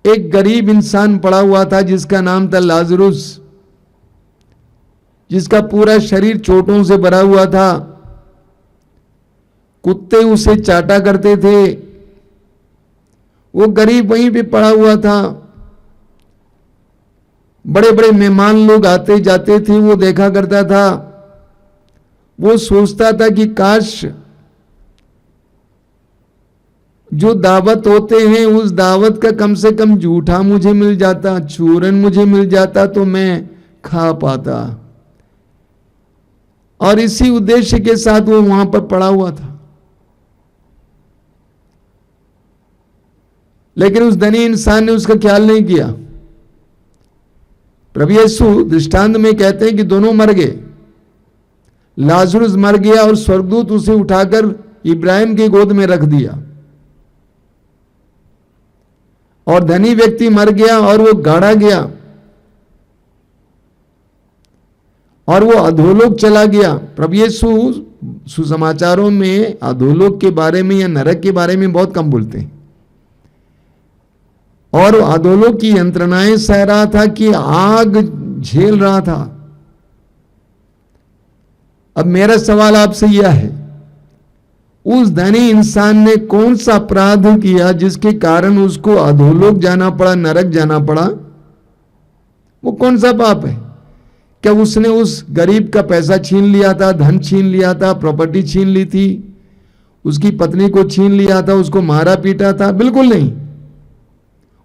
एक गरीब इंसान पड़ा हुआ था जिसका नाम था लाजरुस, जिसका पूरा शरीर चोटों से भरा हुआ था। कुत्ते उसे चाटा करते थे। वो गरीब वहीं पे पड़ा हुआ था। बड़े बड़े मेहमान लोग आते जाते थे, वो देखा करता था, वो सोचता था कि काश जो दावत होते हैं उस दावत का कम से कम जूठा मुझे मिल जाता, चूरन मुझे मिल जाता तो मैं खा पाता। और इसी उद्देश्य के साथ वो वहां पर पड़ा हुआ था। लेकिन उस धनी इंसान ने उसका ख्याल नहीं किया। प्रभु यीशु दृष्टांत में कहते हैं कि दोनों मर गए, लाजरुस मर गया और स्वर्गदूत उसे उठाकर इब्राहिम की गोद में रख दिया, और धनी व्यक्ति मर गया और वो गाड़ा गया और वो अधोलोक चला गया। प्रभु यीशु सुसमाचारों में अधोलोक के बारे में या नरक के बारे में बहुत कम बोलते हैं, और अधोलोक की यंत्रणाएं सह रहा था कि आग झेल रहा था। अब मेरा सवाल आपसे यह है, उस धनी इंसान ने कौन सा अपराध किया जिसके कारण उसको अधोलोक जाना पड़ा, नरक जाना पड़ा? वो कौन सा पाप है? क्या उसने उस गरीब का पैसा छीन लिया था, धन छीन लिया था, प्रॉपर्टी छीन ली थी, उसकी पत्नी को छीन लिया था, उसको मारा पीटा था? बिल्कुल नहीं।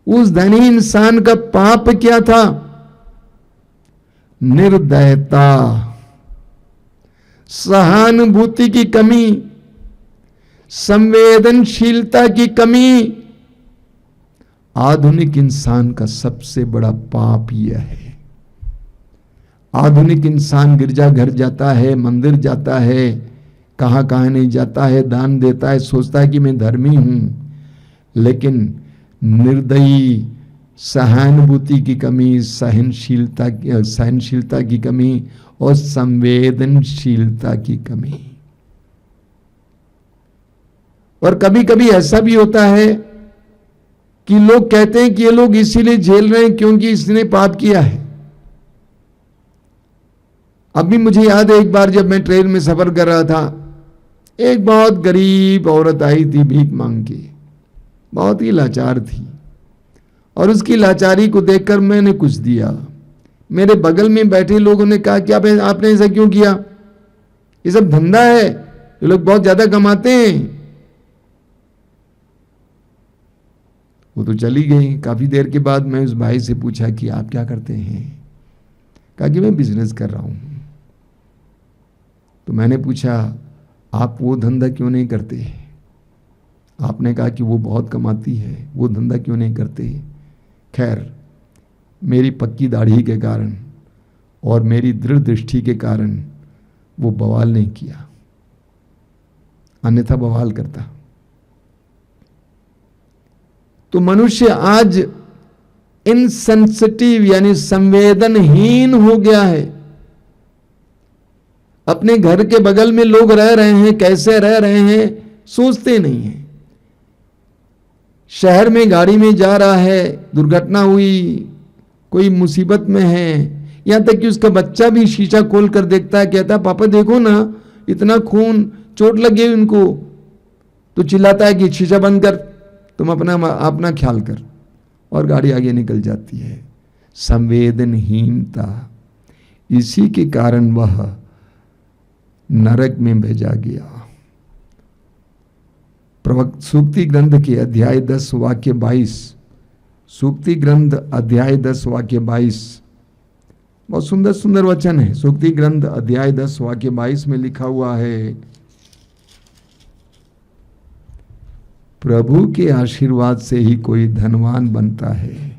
उस धनी इंसान का पाप क्या था? निर्दयता, सहानुभूति की कमी, संवेदनशीलता की कमी। आधुनिक इंसान का सबसे बड़ा पाप यह है। आधुनिक इंसान गिरजाघर जाता है, मंदिर जाता है, कहां कहां नहीं जाता है, दान देता है, सोचता है कि मैं धर्मी हूं, लेकिन निर्दयी, सहानुभूति की कमी, सहनशीलता की कमी और संवेदनशीलता की कमी। और कभी कभी ऐसा भी होता है कि लोग कहते हैं कि ये लोग इसीलिए झेल रहे हैं क्योंकि इसने पाप किया है। अभी मुझे याद है, एक बार जब मैं ट्रेन में सफर कर रहा था, एक बहुत गरीब औरत आई थी भीख मांग के, बहुत ही लाचार थी, और उसकी लाचारी को देखकर मैंने कुछ दिया। मेरे बगल में बैठे लोगों ने कहा कि आपने ऐसा क्यों किया? ये सब धंधा है, ये लोग बहुत ज्यादा कमाते हैं। वो तो चली गई। काफी देर के बाद मैं उस भाई से पूछा कि आप क्या करते हैं? कहा कि मैं बिजनेस कर रहा हूं। तो मैंने पूछा, आप वो धंधा क्यों नहीं करते? आपने कहा कि वो बहुत कमाती है, वो धंधा क्यों नहीं करते? खैर, मेरी पक्की दाढ़ी के कारण और मेरी दृढ़ दृष्टि के कारण वो बवाल नहीं किया, अन्यथा बवाल करता। तो मनुष्य आज इनसेंसिटिव यानी संवेदनहीन हो गया है। अपने घर के बगल में लोग रह रहे हैं, कैसे रह रहे हैं, सोचते नहीं हैं। शहर में गाड़ी में जा रहा है, दुर्घटना हुई, कोई मुसीबत में है, यहां तक कि उसका बच्चा भी शीशा खोल कर देखता है, कहता है पापा देखो ना, इतना खून, चोट लग गई उनको। तो चिल्लाता है कि शीशा बंद कर, तुम अपना ख्याल कर, और गाड़ी आगे निकल जाती है। संवेदनहीनता, इसी के कारण वह नरक में भेजा गया। सूक्ति ग्रंथ के अध्याय 10 वाक्य 22, सूक्ति ग्रंथ अध्याय 10 वाक्य 22, बहुत सुंदर सुंदर वचन है। सूक्ति ग्रंथ अध्याय 10 वाक्य 22 में लिखा हुआ है, प्रभु के आशीर्वाद से ही कोई धनवान बनता है।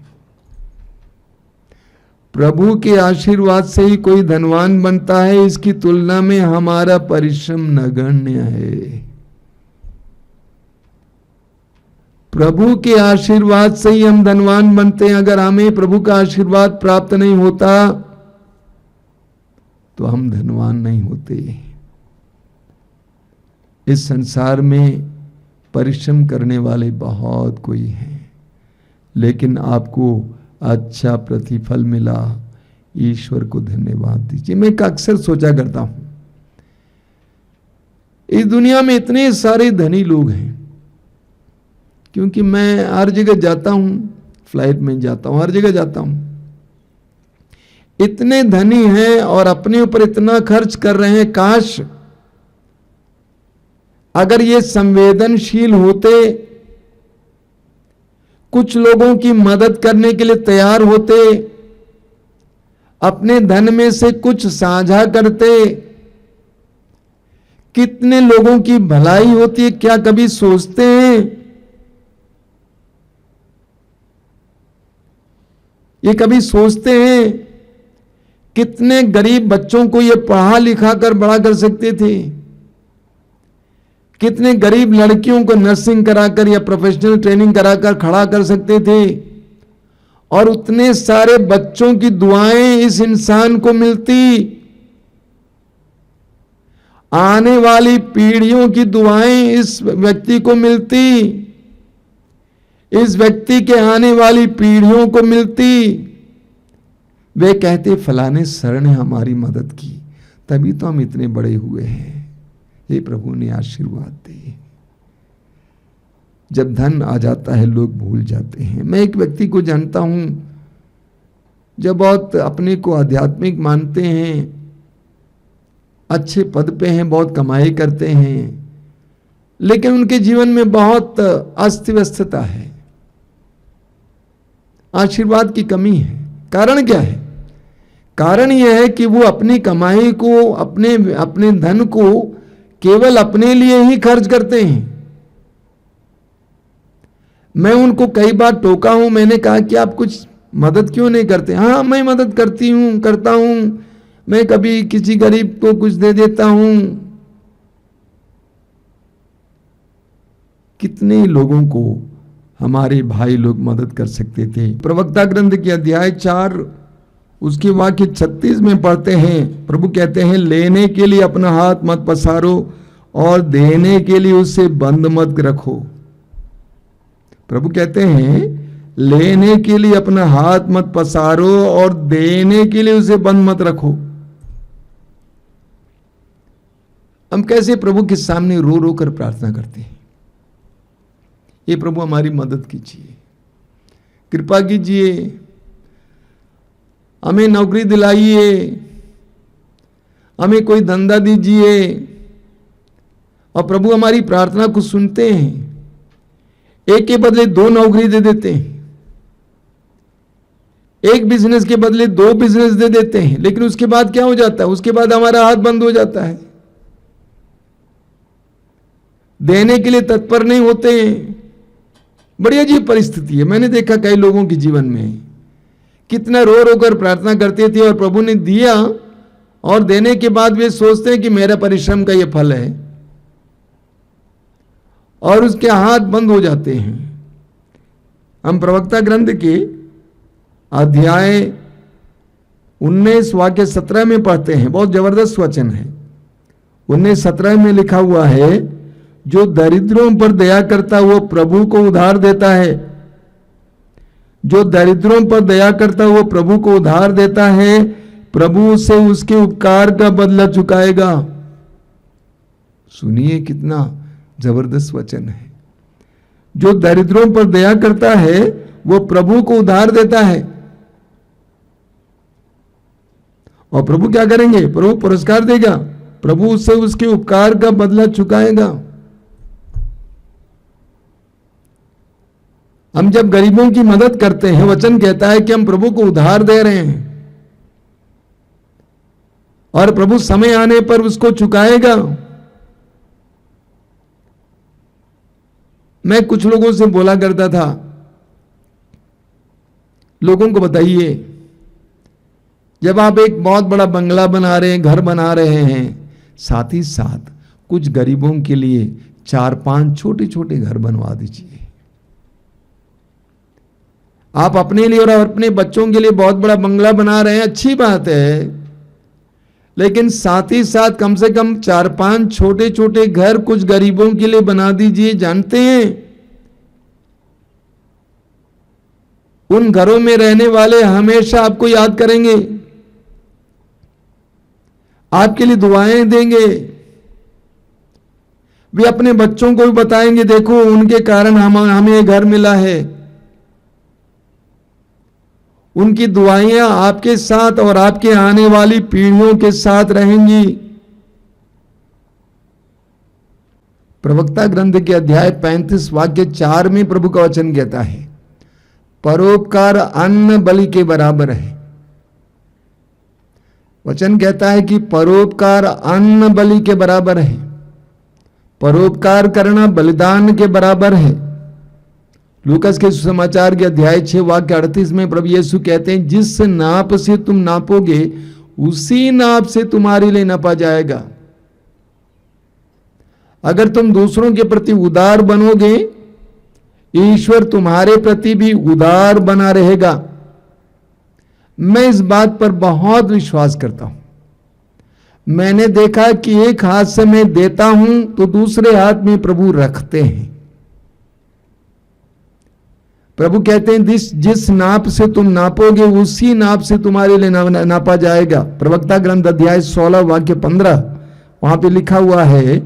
प्रभु के आशीर्वाद से ही कोई धनवान बनता है, इसकी तुलना में हमारा परिश्रम नगण्य है। प्रभु के आशीर्वाद से ही हम धनवान बनते हैं। अगर हमें प्रभु का आशीर्वाद प्राप्त नहीं होता तो हम धनवान नहीं होते। इस संसार में परिश्रम करने वाले बहुत कोई हैं, लेकिन आपको अच्छा प्रतिफल मिला, ईश्वर को धन्यवाद दीजिए। मैं अक्सर सोचा करता हूं, इस दुनिया में इतने सारे धनी लोग हैं, क्योंकि मैं हर जगह जाता हूं, फ्लाइट में जाता हूं, हर जगह जाता हूं, इतने धनी हैं और अपने ऊपर इतना खर्च कर रहे हैं। काश अगर ये संवेदनशील होते, कुछ लोगों की मदद करने के लिए तैयार होते, अपने धन में से कुछ साझा करते, कितने लोगों की भलाई होती है। क्या कभी सोचते हैं? ये कभी सोचते हैं कितने गरीब बच्चों को ये पढ़ा लिखा कर बड़ा कर सकते थे, कितने गरीब लड़कियों को नर्सिंग कराकर या प्रोफेशनल ट्रेनिंग कराकर खड़ा कर सकते थे, और उतने सारे बच्चों की दुआएं इस इंसान को मिलती, आने वाली पीढ़ियों की दुआएं इस व्यक्ति को मिलती, इस व्यक्ति के आने वाली पीढ़ियों को मिलती। वे कहते फलाने सर ने हमारी मदद की, तभी तो हम इतने बड़े हुए हैं। हे प्रभु ने आशीर्वाद दे। जब धन आ जाता है लोग भूल जाते हैं। मैं एक व्यक्ति को जानता हूं, जब बहुत अपने को आध्यात्मिक मानते हैं, अच्छे पद पे हैं, बहुत कमाई करते हैं, लेकिन उनके जीवन में बहुत अस्त व्यस्तता है, आशीर्वाद की कमी है। कारण क्या है? कारण यह है कि वो अपनी कमाई को, अपने धन को केवल अपने लिए ही खर्च करते हैं। मैं उनको कई बार टोका हूं, मैंने कहा कि आप कुछ मदद क्यों नहीं करते? हाँ, मैं मदद करता हूं, मैं कभी किसी गरीब को कुछ दे देता हूं। कितने लोगों को हमारे भाई लोग मदद कर सकते थे। प्रवक्ता ग्रंथ के अध्याय 4 उसके वाक्य 36 में पढ़ते हैं, प्रभु कहते हैं, लेने के लिए अपना हाथ मत पसारो और देने के लिए उसे बंद मत रखो। प्रभु कहते हैं लेने के लिए अपना हाथ मत पसारो और देने के लिए उसे बंद मत रखो। हम कैसे प्रभु के सामने रो रो कर प्रार्थना करते हैं, ये प्रभु हमारी मदद कीजिए, कृपा कीजिए, हमें नौकरी दिलाइए, हमें कोई धंधा दीजिए। और प्रभु हमारी प्रार्थना को सुनते हैं, एक के बदले 2 नौकरी दे देते हैं, एक बिजनेस के बदले 2 बिजनेस दे देते हैं। लेकिन उसके बाद क्या हो जाता है? उसके बाद हमारा हाथ बंद हो जाता है, देने के लिए तत्पर नहीं होते हैं। बड़ी अजीब परिस्थिति है। मैंने देखा कई लोगों के जीवन में कितना रो रो कर प्रार्थना करते थे और प्रभु ने दिया, और देने के बाद वे सोचते हैं कि मेरा परिश्रम का ये फल है, और उसके हाथ बंद हो जाते हैं। हम प्रवक्ता ग्रंथ के अध्याय 19 वाक्य 17 में पढ़ते हैं, बहुत जबरदस्त वचन है। 19:17 में लिखा हुआ है, जो दरिद्रों पर दया करता है वो प्रभु को उधार देता है, जो दरिद्रों पर दया करता है वो प्रभु को उधार देता है, प्रभु उसे उसके उपकार का बदला चुकाएगा। सुनिए कितना जबरदस्त वचन है। जो दरिद्रों पर दया करता है वो प्रभु को उधार देता है, और प्रभु क्या करेंगे? प्रभु पुरस्कार देगा, प्रभु उससे उसके उपकार का बदला चुकाएगा। हम जब गरीबों की मदद करते हैं, वचन कहता है कि हम प्रभु को उधार दे रहे हैं, और प्रभु समय आने पर उसको चुकाएगा। मैं कुछ लोगों से बोला करता था, लोगों को बताइए, जब आप एक बहुत बड़ा बंगला बना रहे हैं, घर बना रहे हैं, साथ ही साथ कुछ गरीबों के लिए 4-5 छोटे छोटे घर बनवा दीजिए। आप अपने लिए और अपने बच्चों के लिए बहुत बड़ा बंगला बना रहे हैं, अच्छी बात है, लेकिन साथ ही साथ कम से कम 4-5 छोटे छोटे घर कुछ गरीबों के लिए बना दीजिए। जानते हैं उन घरों में रहने वाले हमेशा आपको याद करेंगे, आपके लिए दुआएं देंगे, वे अपने बच्चों को भी बताएंगे, देखो उनके कारण हमें ये घर मिला है। उनकी दुआएं आपके साथ और आपके आने वाली पीढ़ियों के साथ रहेंगी। प्रवक्ता ग्रंथ के अध्याय 35 वाक्य 4 में प्रभु का वचन कहता है, परोपकार अन्न बलि के बराबर है। वचन कहता है कि परोपकार अन्न बलि के बराबर है। परोपकार करना बलिदान के बराबर है। लूकास के सुसमाचार के अध्याय 6 वाक्य 38 में प्रभु यीशु कहते हैं, जिस नाप से तुम नापोगे उसी नाप से तुम्हारे लिए नापा जाएगा। अगर तुम दूसरों के प्रति उदार बनोगे, ईश्वर तुम्हारे प्रति भी उदार बना रहेगा। मैं इस बात पर बहुत विश्वास करता हूं। मैंने देखा कि एक हाथ से मैं देता हूं तो दूसरे हाथ में प्रभु रखते हैं। प्रभु कहते हैं, जिस नाप से तुम नापोगे उसी नाप से तुम्हारे लिए नापा जाएगा। प्रवक्ता ग्रंथ अध्याय 16 वाक्य 15 वहां पे लिखा हुआ है,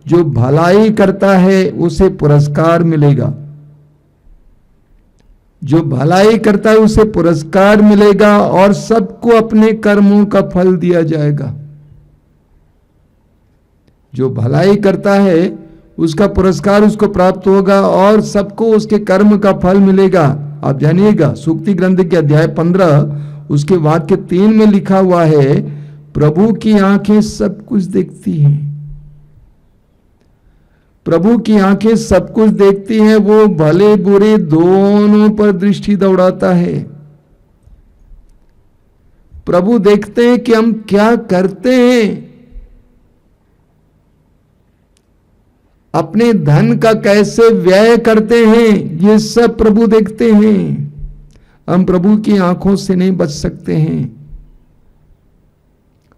जो भलाई करता है उसे पुरस्कार मिलेगा। जो भलाई करता है उसे पुरस्कार मिलेगा और सबको अपने कर्मों का फल दिया जाएगा। जो भलाई करता है उसका पुरस्कार उसको प्राप्त होगा और सबको उसके कर्म का फल मिलेगा। आप जानिएगा, सूक्ति ग्रंथ के अध्याय 15 उसके वाक्य 3 में लिखा हुआ है, प्रभु की आंखें सब कुछ देखती हैं। प्रभु की आंखें सब कुछ देखती हैं, वो भले बुरे दोनों पर दृष्टि दौड़ाता है। प्रभु देखते हैं कि हम क्या करते हैं, अपने धन का कैसे व्यय करते हैं, ये सब प्रभु देखते हैं। हम प्रभु की आंखों से नहीं बच सकते हैं।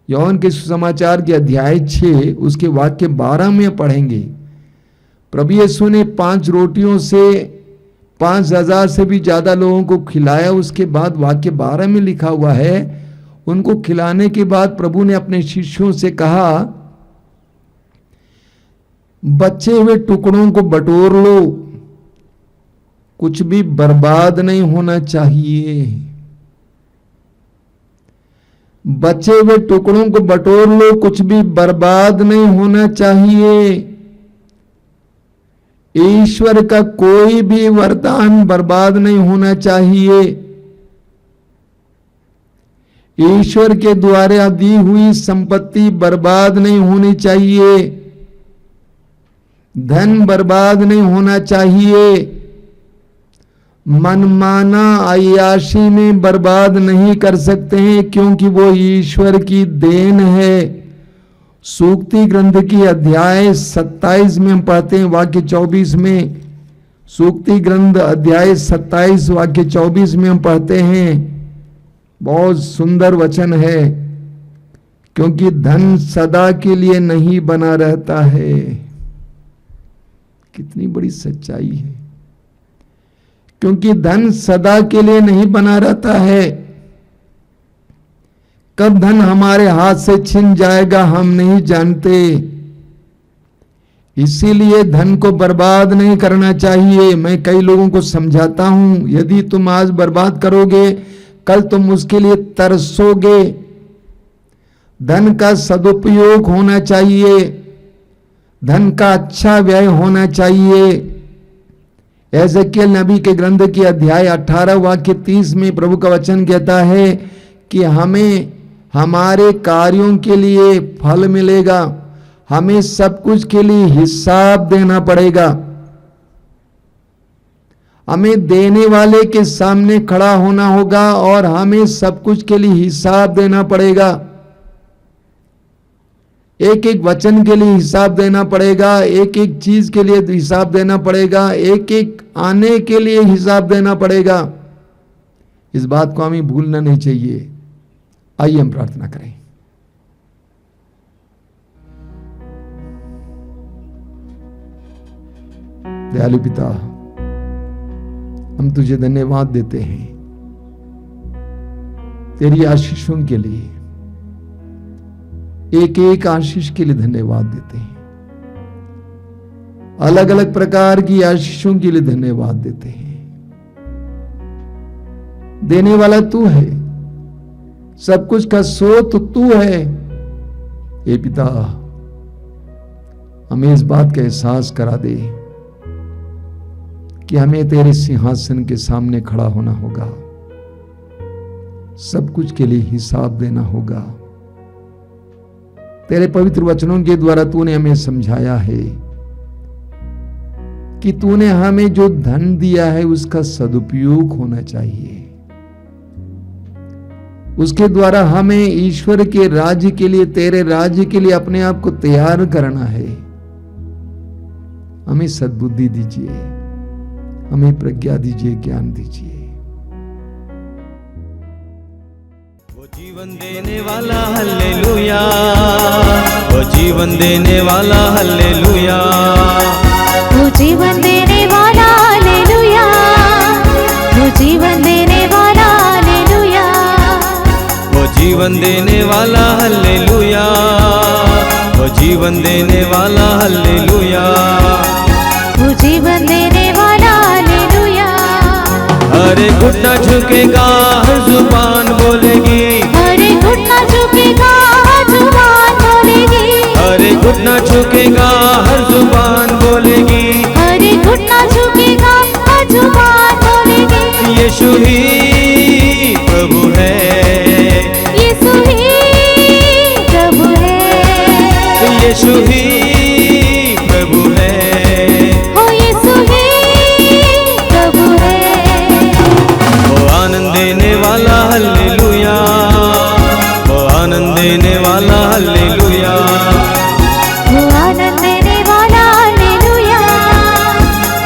यूहन्ना के सुसमाचार के अध्याय 6 उसके वाक्य 12 में पढ़ेंगे, प्रभु यीशु ने 5 रोटियों से 5,000 से भी ज्यादा लोगों को खिलाया। उसके बाद वाक्य 12 में लिखा हुआ है, उनको खिलाने के बाद प्रभु ने अपने शिष्यों से कहा, बचे हुए टुकड़ों को बटोर लो, कुछ भी बर्बाद नहीं होना चाहिए। बचे हुए टुकड़ों को बटोर लो, कुछ भी बर्बाद नहीं होना चाहिए। ईश्वर का कोई भी वरदान बर्बाद नहीं होना चाहिए। ईश्वर के द्वारा दी हुई संपत्ति बर्बाद नहीं होनी चाहिए। धन बर्बाद नहीं होना चाहिए। मनमाना अय्याशी में बर्बाद नहीं कर सकते हैं, क्योंकि वो ईश्वर की देन है। सूक्ति ग्रंथ की अध्याय 27 में हम पढ़ते हैं वाक्य 24 में, सूक्ति ग्रंथ अध्याय 27 वाक्य 24 में हम पढ़ते हैं, बहुत सुंदर वचन है, क्योंकि धन सदा के लिए नहीं बना रहता है। कितनी बड़ी सच्चाई है, क्योंकि धन सदा के लिए नहीं बना रहता है। कब धन हमारे हाथ से छिन जाएगा हम नहीं जानते। इसीलिए धन को बर्बाद नहीं करना चाहिए। मैं कई लोगों को समझाता हूं, यदि तुम आज बर्बाद करोगे कल तुम उसके लिए तरसोगे। धन का सदुपयोग होना चाहिए, धन का अच्छा व्यय होना चाहिए। एजेकियल नबी के ग्रंथ के अध्याय 18 वाक्य 30 में प्रभु का वचन कहता है कि हमें हमारे कार्यों के लिए फल मिलेगा, हमें सब कुछ के लिए हिसाब देना पड़ेगा। हमें देने वाले के सामने खड़ा होना होगा और हमें सब कुछ के लिए हिसाब देना पड़ेगा। एक एक वचन के लिए हिसाब देना पड़ेगा, एक एक चीज के लिए हिसाब देना पड़ेगा, एक एक आने के लिए हिसाब देना पड़ेगा। इस बात को हमें भूलना नहीं चाहिए। आइए हम प्रार्थना करें। दयालु पिता, हम तुझे धन्यवाद देते हैं तेरी आशीषों के लिए, एक एक आशीष के लिए धन्यवाद देते हैं। अलग अलग प्रकार की आशीषों के लिए धन्यवाद देते हैं। देने वाला तू है, सब कुछ का स्रोत तू है। हे पिता, हमें इस बात का एहसास करा दे कि हमें तेरे सिंहासन के सामने खड़ा होना होगा, सब कुछ के लिए हिसाब देना होगा। तेरे पवित्र वचनों के द्वारा तूने हमें समझाया है कि तूने हमें जो धन दिया है उसका सदुपयोग होना चाहिए, उसके द्वारा हमें ईश्वर के राज्य के लिए, तेरे राज्य के लिए अपने आप को तैयार करना है। हमें सद्बुद्धि दीजिए, हमें प्रज्ञा दीजिए, ज्ञान दीजिए। वो जीवन देने वाला हल्लेलुया, वो जीवन देने वाला हल्लेलुया, वो जीवन देने वाला हालेलुया, वो जीवन देने वाला हालेलुया, वो जीवन देने वाला हल्लेलुया, वो जीवन देने वाला हल्लेलुया, वो जीवन देने वाला हालेलुया। अरे घुटना झुकेगा, हर जुबान बोलेगी, अरे घुटना झुकेगा, हर जुबान बोलेगी, अरे घुटना झुकेगा, हर जुबान बोलेगी, अरे घुटना झुकेगा, हर जुबान बोलेगी। यीशु ही प्रभु है, यीशु ही प्रभु है, यीशु ही प्रभु है। हो यीशु ही प्रभु है। वो आनंद देने वाला हल्लेलुया, वो आनंद देने वाला हल्लेलुया, वो आनंद देने वाला हालेलुया,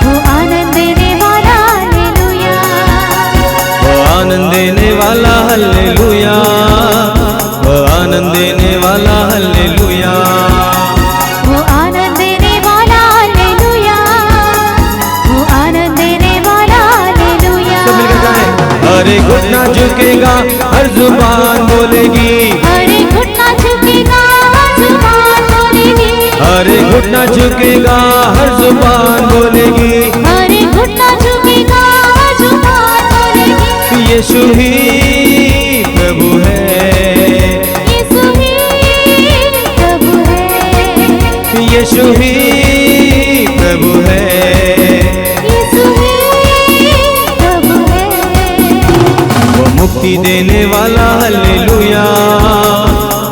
वो आनंद देने वाला हालेलुया, वो आनंद देने वाला हल्लेलुया, वो आनंद देने वाला हल्लेलुया, वो आनंद देने वाला हालेलुया, वो आनंद देने वाला हालेलुया। सब मिलकर गाएं। अरे घुटना झुकेगा, हर जुबान बोलेगी, अरे घुटना झुकेगा, हर जुबान बोलेगी, अरे घुटना झुकेगा, हर जुबान बोलेगी, अरे घुटना झुकेगा, हर जुबान बोलेगी। यीशु ही प्रभु है, यीशु ही प्रभु है, यीशु ही प्रभु है। यीशु ही प्रभु है। वो मुक्ति देने वाला हल्लेलुया,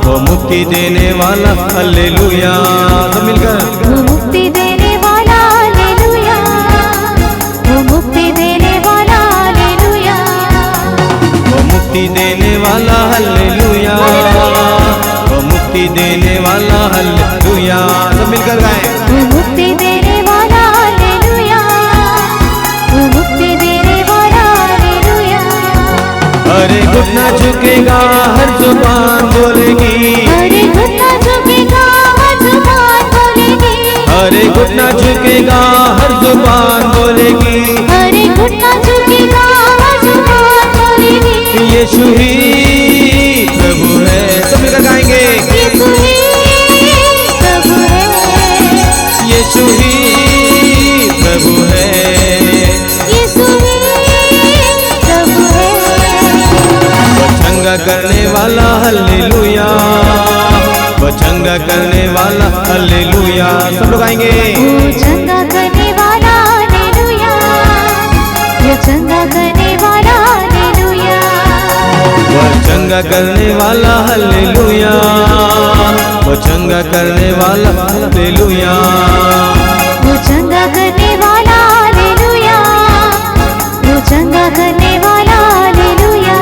वो मुक्ति देने वाला हल्लेलुया। सब मिलकर वो मुक्ति देने वाला हालेलुया, वो मुक्ति देने वाला हालेलुया, वो मुक्ति देने वाला हल्लेलुया, वो मुक्ति देने वाला हल्लेलुया। सब मिलकर गाएं। वो मुक्ति देने वाला हालेलुया, वो मुक्ति देने वाला हालेलुया। अरे घुटना झुकेगा, हर जुबान बोलेगी, अरे घुटना झुकेगा, हर जुबान बोलेगी, अरे घुटना झुकेगा, हर जुबान बोलेगी, अरे घुटना झुकेगा, हर जुबान बोलेगी। यीशु ही प्रभु है। सब मिलकर गाएंगे। यीशु ही प्रभु है, यीशु ही प्रभु है, यीशु ही प्रभु है। वो चंगा करने वाला हल्लेलुया, वो चंगा करने वाला हल्लेलुया। सब लोग आएंगे। वो चंगा करने वाला हालेलुया, वो चंगा करने वाला हालेलुया, वो चंगा करने वाला हल्लेलुया, वो चंगा करने वाला हल्लेलुया, वो चंगा करने वाला हालेलुया, वो चंगा करने वाला हालेलुया।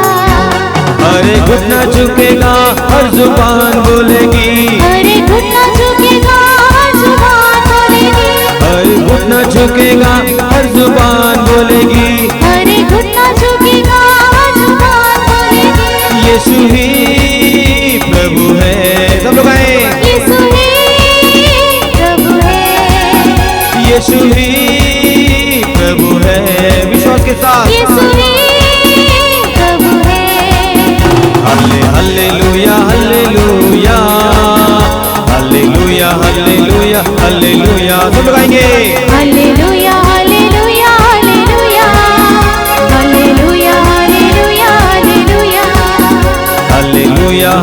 अरे घुटना झुकेगा, हर जुबान बोलेगी, अरे घुटना झुकेगा, हर जुबान बोलेगी, अरे घुटना झुकेगा, हर जुबान बोलेगी, अरे घुटना झुकेगा, हर जुबान बोलेगी। यीशु ही प्रभु है। सब लोग आए। यीशु ही प्रभु है, यीशु ही प्रभु है। विश्वास के साथ यीशु ही प्रभु है। Hallelujah hallelujah hallelujah hallelujah hallelujah. सब लोग आएंगे। Hallelujah hallelujah hallelujah hallelujah hallelujah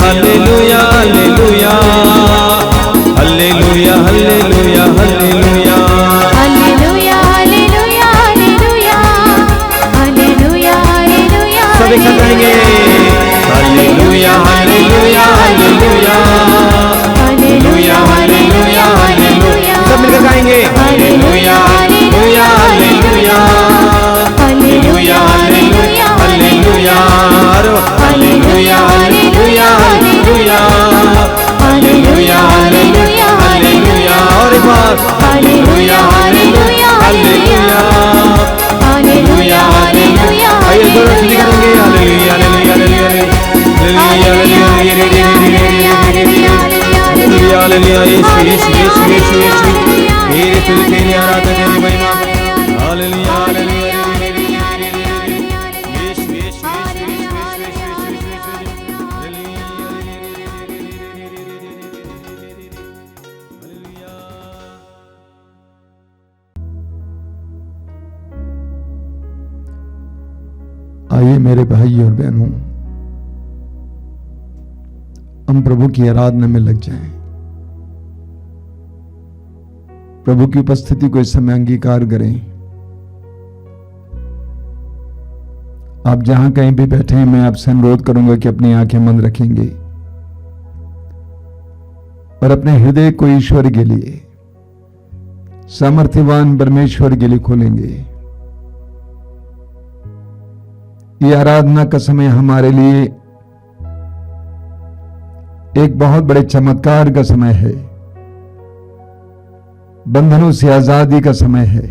hallelujah hallelujah hallelujah hallelujah hallelujah hallelujah hallelujah hallelujah hallelujah hallelujah सब एक साथ गाएंगे hallelujah hallelujah hallelujah hallelujah hallelujah hallelujah सब मिलकर गाएंगे hallelujah hallelujah hallelujah hallelujah hallelujah hallelujah hallelujah hallelujah hallelujah hallelujah hallelujah hallelujah और एक बार hallelujah hallelujah hallelujah hallelujah hallelujah आइए दोनों से करेंगे hallelujah hallelujah hallelujah hallelujah hallelujah Yeshu Yeshu Yeshu Yeshu Yeshu तेरे तुझ तेरी आराधना तेरी महिमा हालेलुया हालेलुया यीशु यीशु यीशु आइए मेरे भाई और बहनों, हम प्रभु की आराधना में लग जाएं। प्रभु की उपस्थिति को इस समय अंगीकार करें। आप जहां कहीं भी बैठे हैं, मैं आपसे अनुरोध करूंगा कि अपनी आंखें बंद रखेंगे और अपने हृदय को ईश्वर के लिए, सामर्थ्यवान परमेश्वर के लिए खोलेंगे। ये आराधना का समय हमारे लिए एक बहुत बड़े चमत्कार का समय है, बंधनों से आजादी का समय है,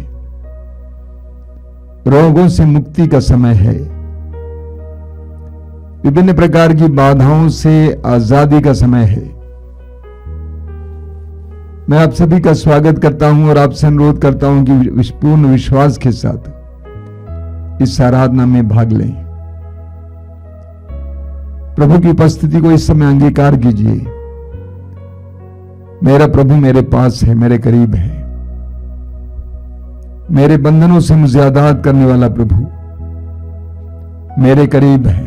रोगों से मुक्ति का समय है, विभिन्न प्रकार की बाधाओं से आजादी का समय है। मैं आप सभी का स्वागत करता हूं और आपसे अनुरोध करता हूं कि पूर्ण विश्वास के साथ इस आराधना में भाग लें। प्रभु की उपस्थिति को इस समय अंगीकार कीजिए। मेरा प्रभु मेरे पास है, मेरे करीब है। मेरे बंधनों से मुझे आजाद करने वाला प्रभु मेरे करीब है।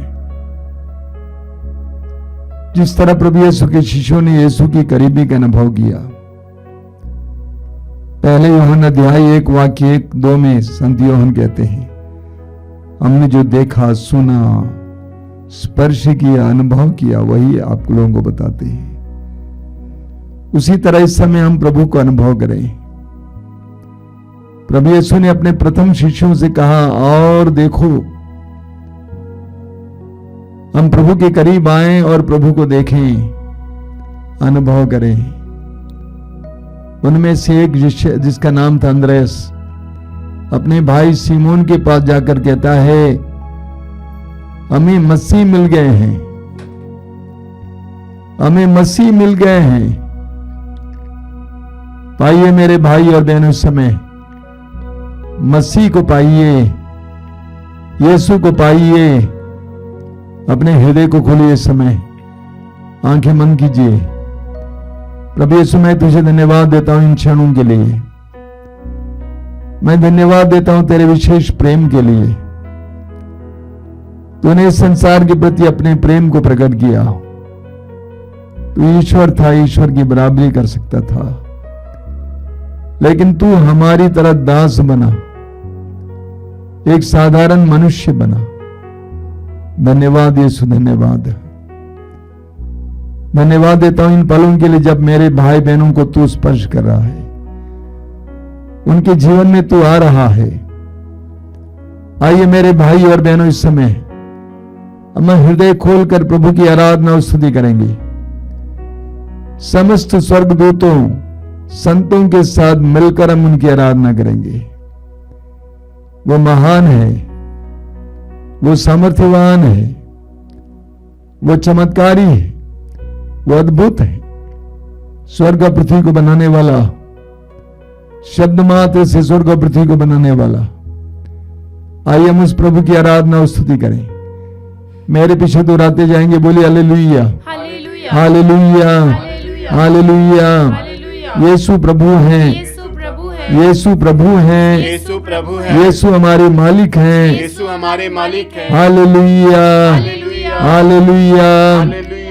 जिस तरह प्रभु यीशु के शिष्यों ने यीशु की करीबी का अनुभव किया, पहले यूहन्ना अध्याय 1 वाक्य 1-2 में संत यूहन्ना कहते हैं, हमने जो देखा, सुना, स्पर्श किया, अनुभव किया, वही आप लोगों को बताते हैं। उसी तरह इस समय हम प्रभु को अनुभव करें। प्रभु यीशु ने अपने प्रथम शिष्यों से कहा, और देखो, हम प्रभु के करीब आएं और प्रभु को देखें, अनुभव करें। उनमें से एक शिष्य जिसका नाम था अंद्रयास, अपने भाई सीमोन के पास जाकर कहता है, हमें मसीह मिल गए हैं, हमें मसीह मिल गए हैं। पाइए मेरे भाई और बहनों, इस समय मसीह को पाइए, यीशु को पाइए। अपने हृदय को खोलिए, इस समय आंखें बंद कीजिए। प्रभु यीशु, मैं तुझे धन्यवाद देता हूं इन क्षणों के लिए। मैं धन्यवाद देता हूं तेरे विशेष प्रेम के लिए। तूने इस संसार के प्रति अपने प्रेम को प्रकट किया। तू ईश्वर था, ईश्वर की बराबरी कर सकता था, लेकिन तू हमारी तरह दास बना, एक साधारण मनुष्य बना। धन्यवाद यीशु, धन्यवाद। धन्यवाद देता हूं इन पलों के लिए जब मेरे भाई बहनों को तू स्पर्श कर रहा है, उनके जीवन में तू आ रहा है। आइए मेरे भाई और बहनों, इस समय हम हृदय खोलकर प्रभु की आराधना और स्तुति करेंगे। समस्त स्वर्गदूतों, संतों के साथ मिलकर हम उनकी आराधना करेंगे। वो महान है, वो सामर्थ्यवान है, वो चमत्कारी है, वो अद्भुत है। स्वर्ग और पृथ्वी को बनाने वाला, शब्द मात्र से स्वर्ग और पृथ्वी को बनाने वाला। आइए हम उस प्रभु की आराधना और स्तुति करें। मेरे पीछे दोहराते जाएंगे, बोलिए hallelujah, hallelujah, hallelujah, hallelujah, hallelujah. Hallelujah. Yeshu प्रभु हैं, यीशु प्रभु है, यीशु प्रभु हैं, यीशु प्रभु है, यीशु हमारे मालिक हैं। यीशु हमारे मालिक है। हालेलुया, हालेलुया, हालेलुया, हालेलुया,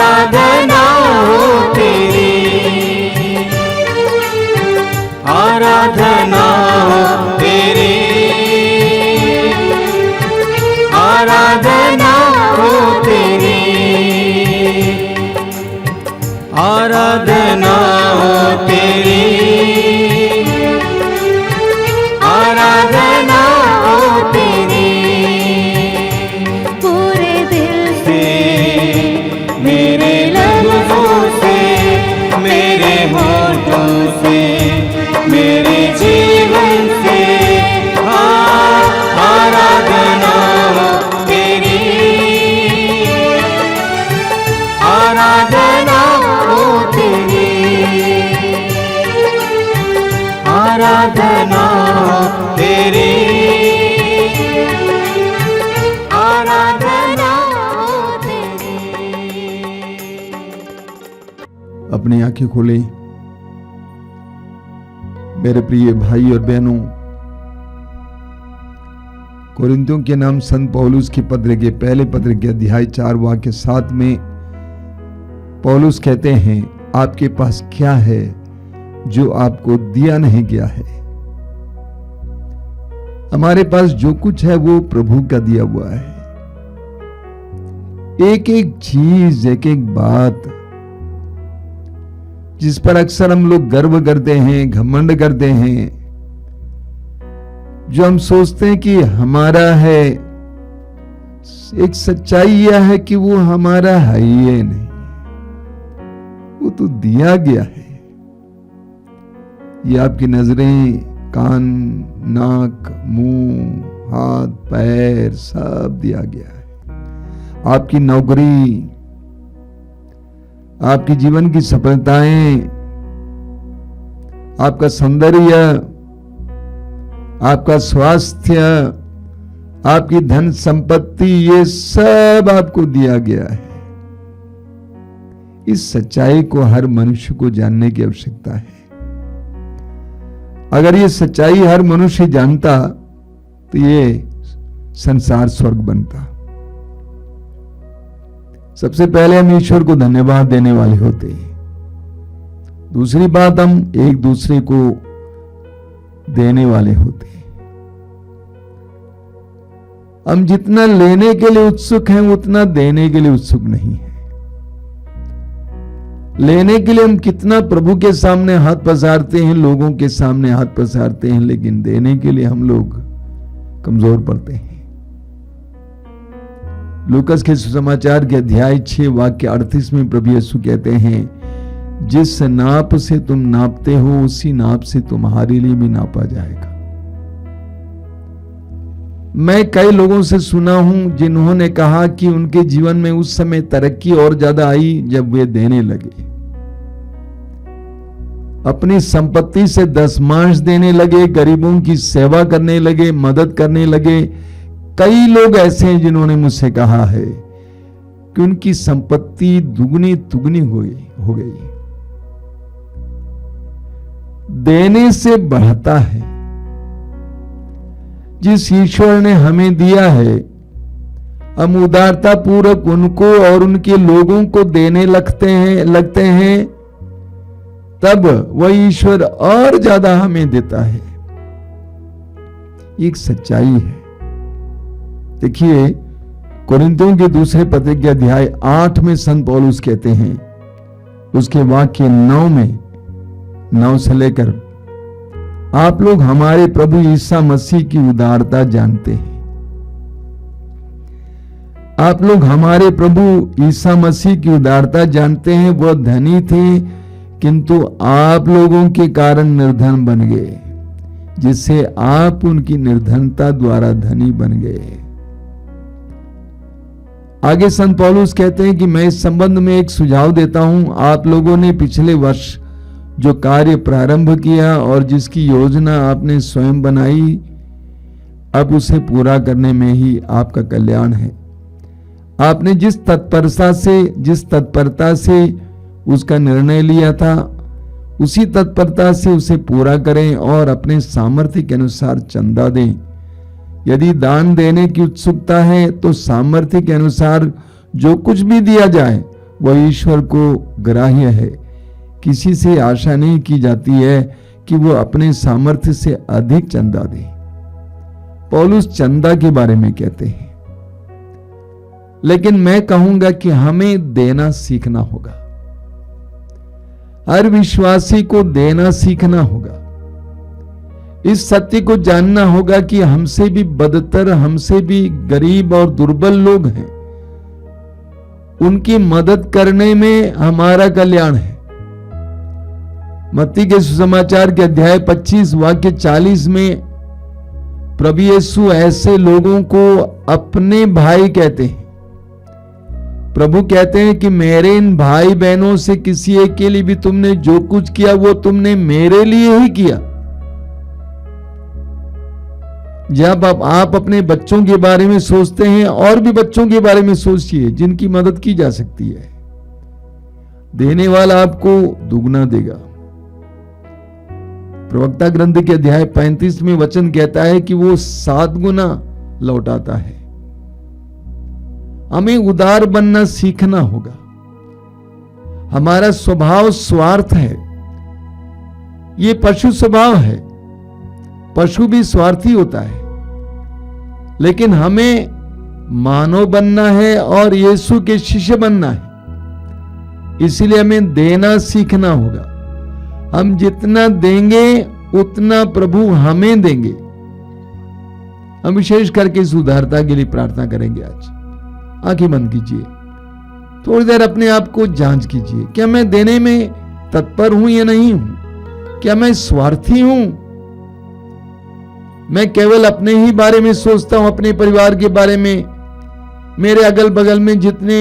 आराधना हो तेरी, आराधना हो तेरी, आराधना हो तेरी, आराधना हो तेरी, आराधना हो तेरी। पूरे दिल से, मेरे लफ्ज़ों से, मेरे होठों से, मेरे जीवन से, हाँ, आराधना हो तेरी, आराधना हो तेरी, आराधना हो तेरी, आराधना हो तेरी। अपनी आंखें खोलें मेरे प्रिय भाई और बहनों। कोरिन्थियों के नाम संत पौलुस की पत्र के पहले पत्र के अध्याय 4 वाक्य 7 में पौलुस कहते हैं, आपके पास क्या है जो आपको दिया नहीं गया है। हमारे पास जो कुछ है वो प्रभु का दिया हुआ है। एक एक चीज, एक एक बात जिस पर अक्सर हम लोग गर्व करते हैं, घमंड करते हैं, जो हम सोचते हैं कि हमारा है, एक सच्चाई यह है कि वो हमारा है ही नहीं, वो तो दिया गया है। ये आपकी नजरें, कान, नाक, मुंह, हाथ, पैर सब दिया गया है। आपकी नौकरी, आपकी जीवन की सफलताएं, आपका सौंदर्य, आपका स्वास्थ्य, आपकी धन संपत्ति, ये सब आपको दिया गया है। इस सच्चाई को हर मनुष्य को जानने की आवश्यकता है। अगर ये सच्चाई हर मनुष्य जानता तो ये संसार स्वर्ग बनता। सबसे पहले हम ईश्वर को धन्यवाद देने वाले होते हैं। दूसरी बात, हम एक दूसरे को देने वाले होते हैं। हम जितना लेने के लिए उत्सुक हैं उतना देने के लिए उत्सुक नहीं है। लेने के लिए हम कितना प्रभु के सामने हाथ पसारते हैं, लोगों के सामने हाथ पसारते हैं, लेकिन देने के लिए हम लोग कमजोर पड़ते हैं। लूकास के सुसमाचार के अध्याय 6 वाक्य 38 में प्रभु यीशु कहते हैं, जिस नाप से तुम नापते हो उसी नाप से तुम्हारे लिए भी नापा जाएगा। मैं कई लोगों से सुना हूं जिन्होंने कहा कि उनके जीवन में उस समय तरक्की और ज्यादा आई जब वे देने लगे, अपनी संपत्ति से दशमांश देने लगे, गरीबों की सेवा करने लगे, मदद करने लगे। कई लोग ऐसे हैं जिन्होंने मुझसे कहा है कि उनकी संपत्ति दुगनी तुगनी हो गई। देने से बढ़ता है। जिस ईश्वर ने हमें दिया है, हम उदारता पूर्वक उनको और उनके लोगों को देने लगते हैं, तब वह ईश्वर और ज्यादा हमें देता है। एक सच्चाई है। देखिए, कोरिन्थियों के दूसरे पत्र के अध्याय 8 में संत पौलुस कहते हैं, उसके वाक्य 9 से लेकर, आप लोग हमारे प्रभु ईसा मसीह की उदारता जानते हैं। आप लोग हमारे प्रभु ईसा मसीह की उदारता जानते हैं। वह धनी थे किंतु आप लोगों के कारण निर्धन बन गए, जिससे आप उनकी निर्धनता द्वारा धनी बन गए। आगे संत पौलुस कहते हैं कि मैं इस संबंध में एक सुझाव देता हूं। आप लोगों ने पिछले वर्ष जो कार्य प्रारंभ किया और जिसकी योजना आपने स्वयं बनाई, अब उसे पूरा करने में ही आपका कल्याण है। आपने जिस तत्परता से उसका निर्णय लिया था, उसी तत्परता से उसे पूरा करें और अपने सामर्थ्य के अनुसार चंदा दें। यदि दान देने की उत्सुकता है तो सामर्थ्य के अनुसार जो कुछ भी दिया जाए वह ईश्वर को ग्राह्य है। किसी से आशा नहीं की जाती है कि वो अपने सामर्थ्य से अधिक चंदा दे। पौलुस चंदा के बारे में कहते हैं, लेकिन मैं कहूंगा कि हमें देना सीखना होगा। हर विश्वासी को देना सीखना होगा। इस सत्य को जानना होगा कि हमसे भी बदतर, हमसे भी गरीब और दुर्बल लोग हैं। उनकी मदद करने में हमारा कल्याण है। मत्ती के सुसमाचार के अध्याय 25 वाक्य 40 में प्रभु यीशु ऐसे लोगों को अपने भाई कहते हैं। प्रभु कहते हैं कि मेरे इन भाई बहनों से किसी एक के लिए भी तुमने जो कुछ किया वो तुमने मेरे लिए ही किया। जब आप अपने बच्चों के बारे में सोचते हैं, और भी बच्चों के बारे में सोचिए जिनकी मदद की जा सकती है। देने वाला आपको दुगना देगा। प्रवक्ता ग्रंथ के अध्याय 35 में वचन कहता है कि वो 7 गुना लौटाता है। हमें उदार बनना सीखना होगा। हमारा स्वभाव स्वार्थ है, ये पशु स्वभाव है। पशु भी स्वार्थी होता है, लेकिन हमें मानव बनना है और यीशु के शिष्य बनना है। इसलिए हमें देना सीखना होगा। हम जितना देंगे उतना प्रभु हमें देंगे। हम विशेष करके इस उदारता के लिए प्रार्थना करेंगे। आज आंखें बंद कीजिए, थोड़ी देर अपने आप को जांच कीजिए। क्या मैं देने में तत्पर हूं या नहीं हूं? क्या मैं स्वार्थी हूं? मैं केवल अपने ही बारे में सोचता हूं, अपने परिवार के बारे में, मेरे अगल बगल में जितने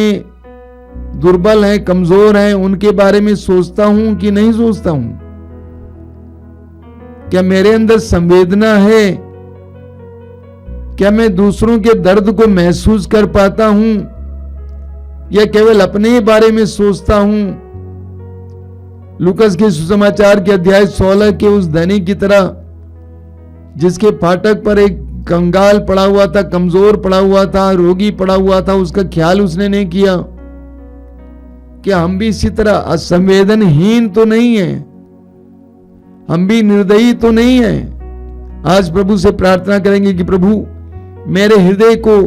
दुर्बल हैं, कमजोर हैं, उनके बारे में सोचता हूं कि नहीं सोचता हूं? क्या मेरे अंदर संवेदना है? क्या मैं दूसरों के दर्द को महसूस कर पाता हूं, या केवल अपने ही बारे में सोचता हूं? लूकस के सुसमाचार के अध्याय 16 के उस धनी की तरह जिसके फाटक पर एक कंगाल पड़ा हुआ था, कमजोर पड़ा हुआ था, रोगी पड़ा हुआ था, उसका ख्याल उसने नहीं किया। क्या हम भी इसी तरह असंवेदनहीन तो नहीं है? हम भी निर्दयी तो नहीं है? आज प्रभु से प्रार्थना करेंगे कि प्रभु मेरे हृदय को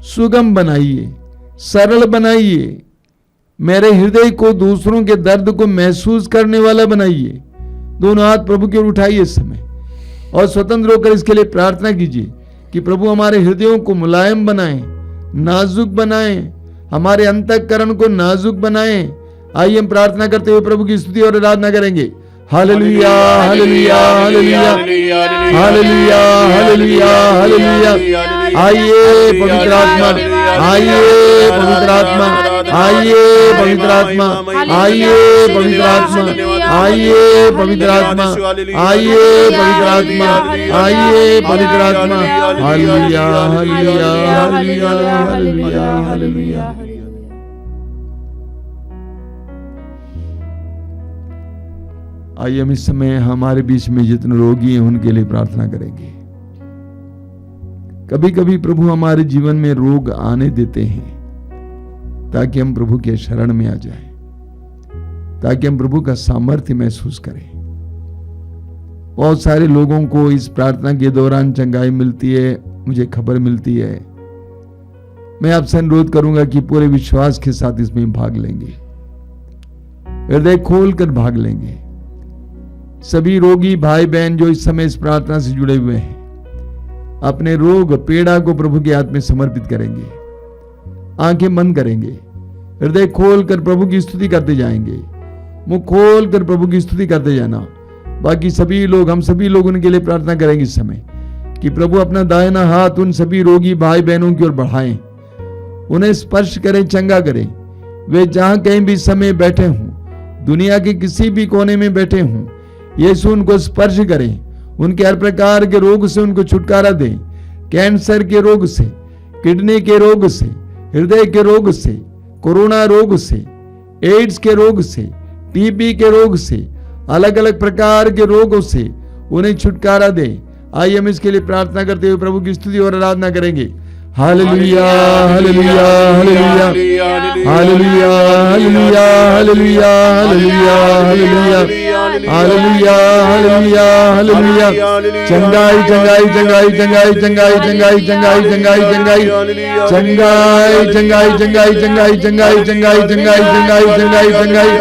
सुगम बनाइए, सरल बनाइए। मेरे हृदय को दूसरों के दर्द को महसूस करने वाला बनाइए। दोनों हाथ प्रभु की ओर उठाइए इस समय और स्वतंत्र होकर इसके लिए प्रार्थना कीजिए कि प्रभु हमारे हृदयों को मुलायम बनाएं, नाजुक बनाएं, हमारे अंतःकरण को नाजुक बनाएं। आइए हम प्रार्थना करते हुए प्रभु की स्तुति और आराधना करेंगे। Hallelujah, hallelujah, hallelujah, hallelujah, hallelujah, hallelujah. आइए पवित्र आत्मा, आइए पवित्र आत्मा, आइए पवित्र आत्मा, आइए पवित्र आत्मा, आइए पवित्र आत्मा, आइए पवित्र आत्मा, आइए पवित्र आत्मा। Hallelujah, hallelujah, hallelujah, hallelujah, hallelujah. आइए हम इस समय हमारे बीच में जितने रोगी हैं उनके लिए प्रार्थना करेंगे। कभी कभी प्रभु हमारे जीवन में रोग आने देते हैं ताकि हम प्रभु के शरण में आ जाएं, ताकि हम प्रभु का सामर्थ्य महसूस करें। बहुत सारे लोगों को इस प्रार्थना के दौरान चंगाई मिलती है, मुझे खबर मिलती है। मैं आपसे अनुरोध करूंगा कि पूरे विश्वास के साथ इसमें भाग लेंगे, हृदय खोलकर भाग लेंगे। सभी रोगी भाई बहन जो इस समय इस प्रार्थना से जुड़े हुए हैं, अपने रोग पीड़ा को प्रभु के हाथ में समर्पित करेंगे। आंखें बंद करेंगे, हृदय खोलकर प्रभु की स्तुति करते जाएंगे। मुंह खोलकर प्रभु की स्तुति करते जाना। बाकी सभी लोग, हम सभी लोग उनके लिए प्रार्थना करेंगे इस समय कि प्रभु अपना दाहिना हाथ उन सभी रोगी भाई बहनों की ओर बढ़ाएं, उन्हें स्पर्श करें, चंगा करें। वे जहां कहीं भी समय बैठे हों, दुनिया के किसी भी कोने में बैठे हों, यीशु उनको स्पर्श करें। उनके हर प्रकार के रोग से उनको छुटकारा दें। कैंसर के रोग से, किडनी के रोग से, हृदय के रोग से, कोरोना रोग से, एड्स के रोग से, टीबी के रोग से, अलग अलग प्रकार के रोगों से उन्हें छुटकारा दें। आइए हम इसके लिए प्रार्थना करते हुए प्रभु की स्तुति और आराधना करेंगे। Hallelujah hallelujah hallelujah hallelujah hallelujah hallelujah hallelujah hallelujah hallelujah hallelujah चंगाई चंगाई चंगाई चंगाई चंगाई चंगाई चंगाई चंगाई चंगाई चंगाई चंगाई चंगाई चंगाई चंगाई चंगाई चंगाई चंगाई चंगाई चंगाई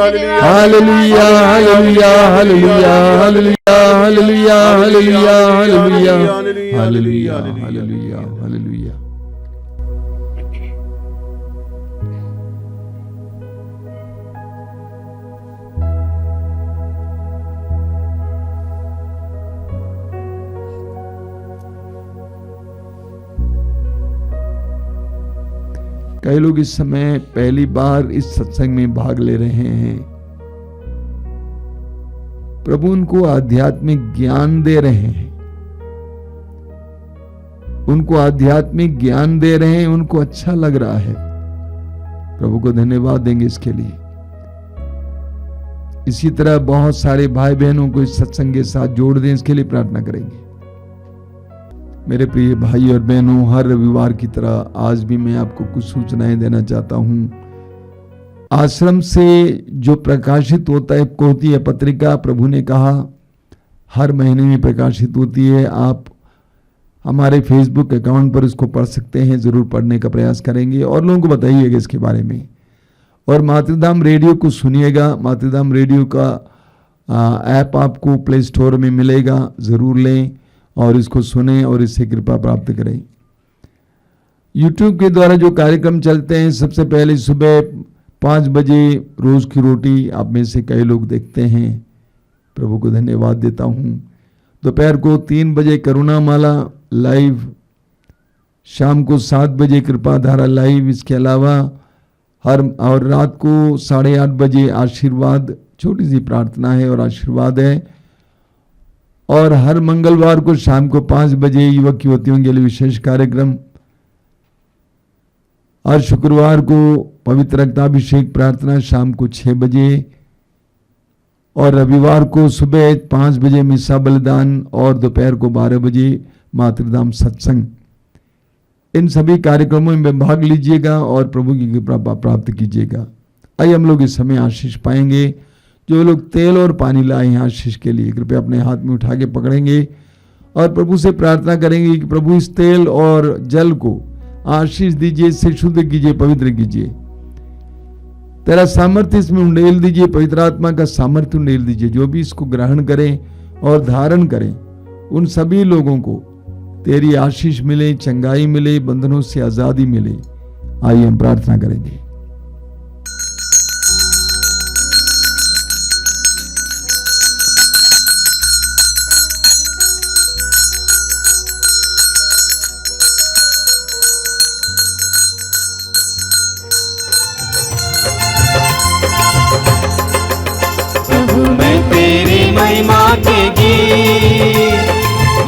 hallelujah hallelujah hallelujah hallelujah hallelujah hallelujah hallelujah hallelujah hallelujah hallelujah. कई लोग इस समय पहली बार इस सत्संग में भाग ले रहे हैं। प्रभु उनको आध्यात्मिक ज्ञान दे रहे हैं, उनको आध्यात्मिक ज्ञान दे रहे हैं, उनको अच्छा लग रहा है। प्रभु को धन्यवाद देंगे इसके लिए। इसी तरह बहुत सारे भाई बहनों को इस सत्संग के साथ जोड़ दें, इसके लिए प्रार्थना करेंगे। मेरे प्रिय भाई और बहनों, हर रविवार की तरह आज भी मैं आपको कुछ सूचनाएं देना चाहता हूं। आश्रम से जो प्रकाशित होती है पत्रिका, प्रभु ने कहा हर महीने में प्रकाशित होती है। आप हमारे फेसबुक अकाउंट पर इसको पढ़ सकते हैं, जरूर पढ़ने का प्रयास करेंगे और लोगों को बताइएगा इसके बारे में। और मातृधाम रेडियो को सुनिएगा। मातृधाम रेडियो का ऐप आपको प्ले स्टोर में मिलेगा, जरूर लें और इसको सुनें और इससे कृपा प्राप्त करें। यूट्यूब के द्वारा जो कार्यक्रम चलते हैं, सबसे पहले सुबह 5 बजे रोज की रोटी आप में से कई लोग देखते हैं, प्रभु को धन्यवाद देता हूं। दोपहर को 3 बजे करुणा माला लाइव, शाम को 7 बजे कृपा धारा लाइव, इसके अलावा और रात को 8:30 बजे आशीर्वाद, छोटी सी प्रार्थना है और आशीर्वाद है। और हर मंगलवार को शाम को 5 बजे युवक युवतियों के लिए विशेष कार्यक्रम। हर शुक्रवार को पवित्र रक्ताभिषेक प्रार्थना शाम को 6 बजे और रविवार को सुबह 5 बजे मिसा बलिदान और दोपहर को 12 बजे मातृधाम सत्संग। इन सभी कार्यक्रमों में भाग लीजिएगा और प्रभु की कृपा प्राप्त कीजिएगा। आइए हम लोग इस समय आशीष पाएंगे। जो लोग तेल और पानी लाए हैं आशीष के लिए, कृपया अपने हाथ में उठा के पकड़ेंगे और प्रभु से प्रार्थना करेंगे कि प्रभु इस तेल और जल को आशीष दीजिए, इससे शुद्ध कीजिए, पवित्र कीजिए। तेरा सामर्थ्य इसमें उंडेल दीजिए, पवित्र आत्मा का सामर्थ्य उंडेल दीजिए। जो भी इसको ग्रहण करें और धारण करें, उन सभी लोगों को तेरी आशीष मिले, चंगाई मिले, बंधनों से आजादी मिले। आइए हम प्रार्थना करेंगे।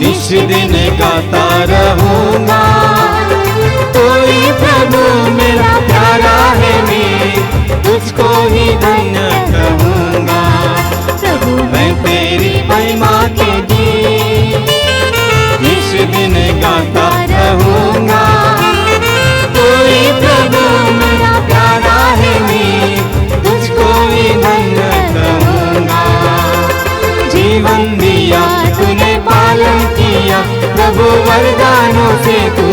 निश दिन गाता रहूंगा, कोई प्रभु मेरा प्यारा है, मैं तुझको ही धन्य कहूंगा। प्रभु मैं तेरी महिमा के गीत निश दिन गाता रहूंगा, कोई प्रभु मेरा प्यारा है, मैं तुझको ही धन्य कहूंगा। जीवन दिया तूने, पालन किया प्रभु, वरदानों से तू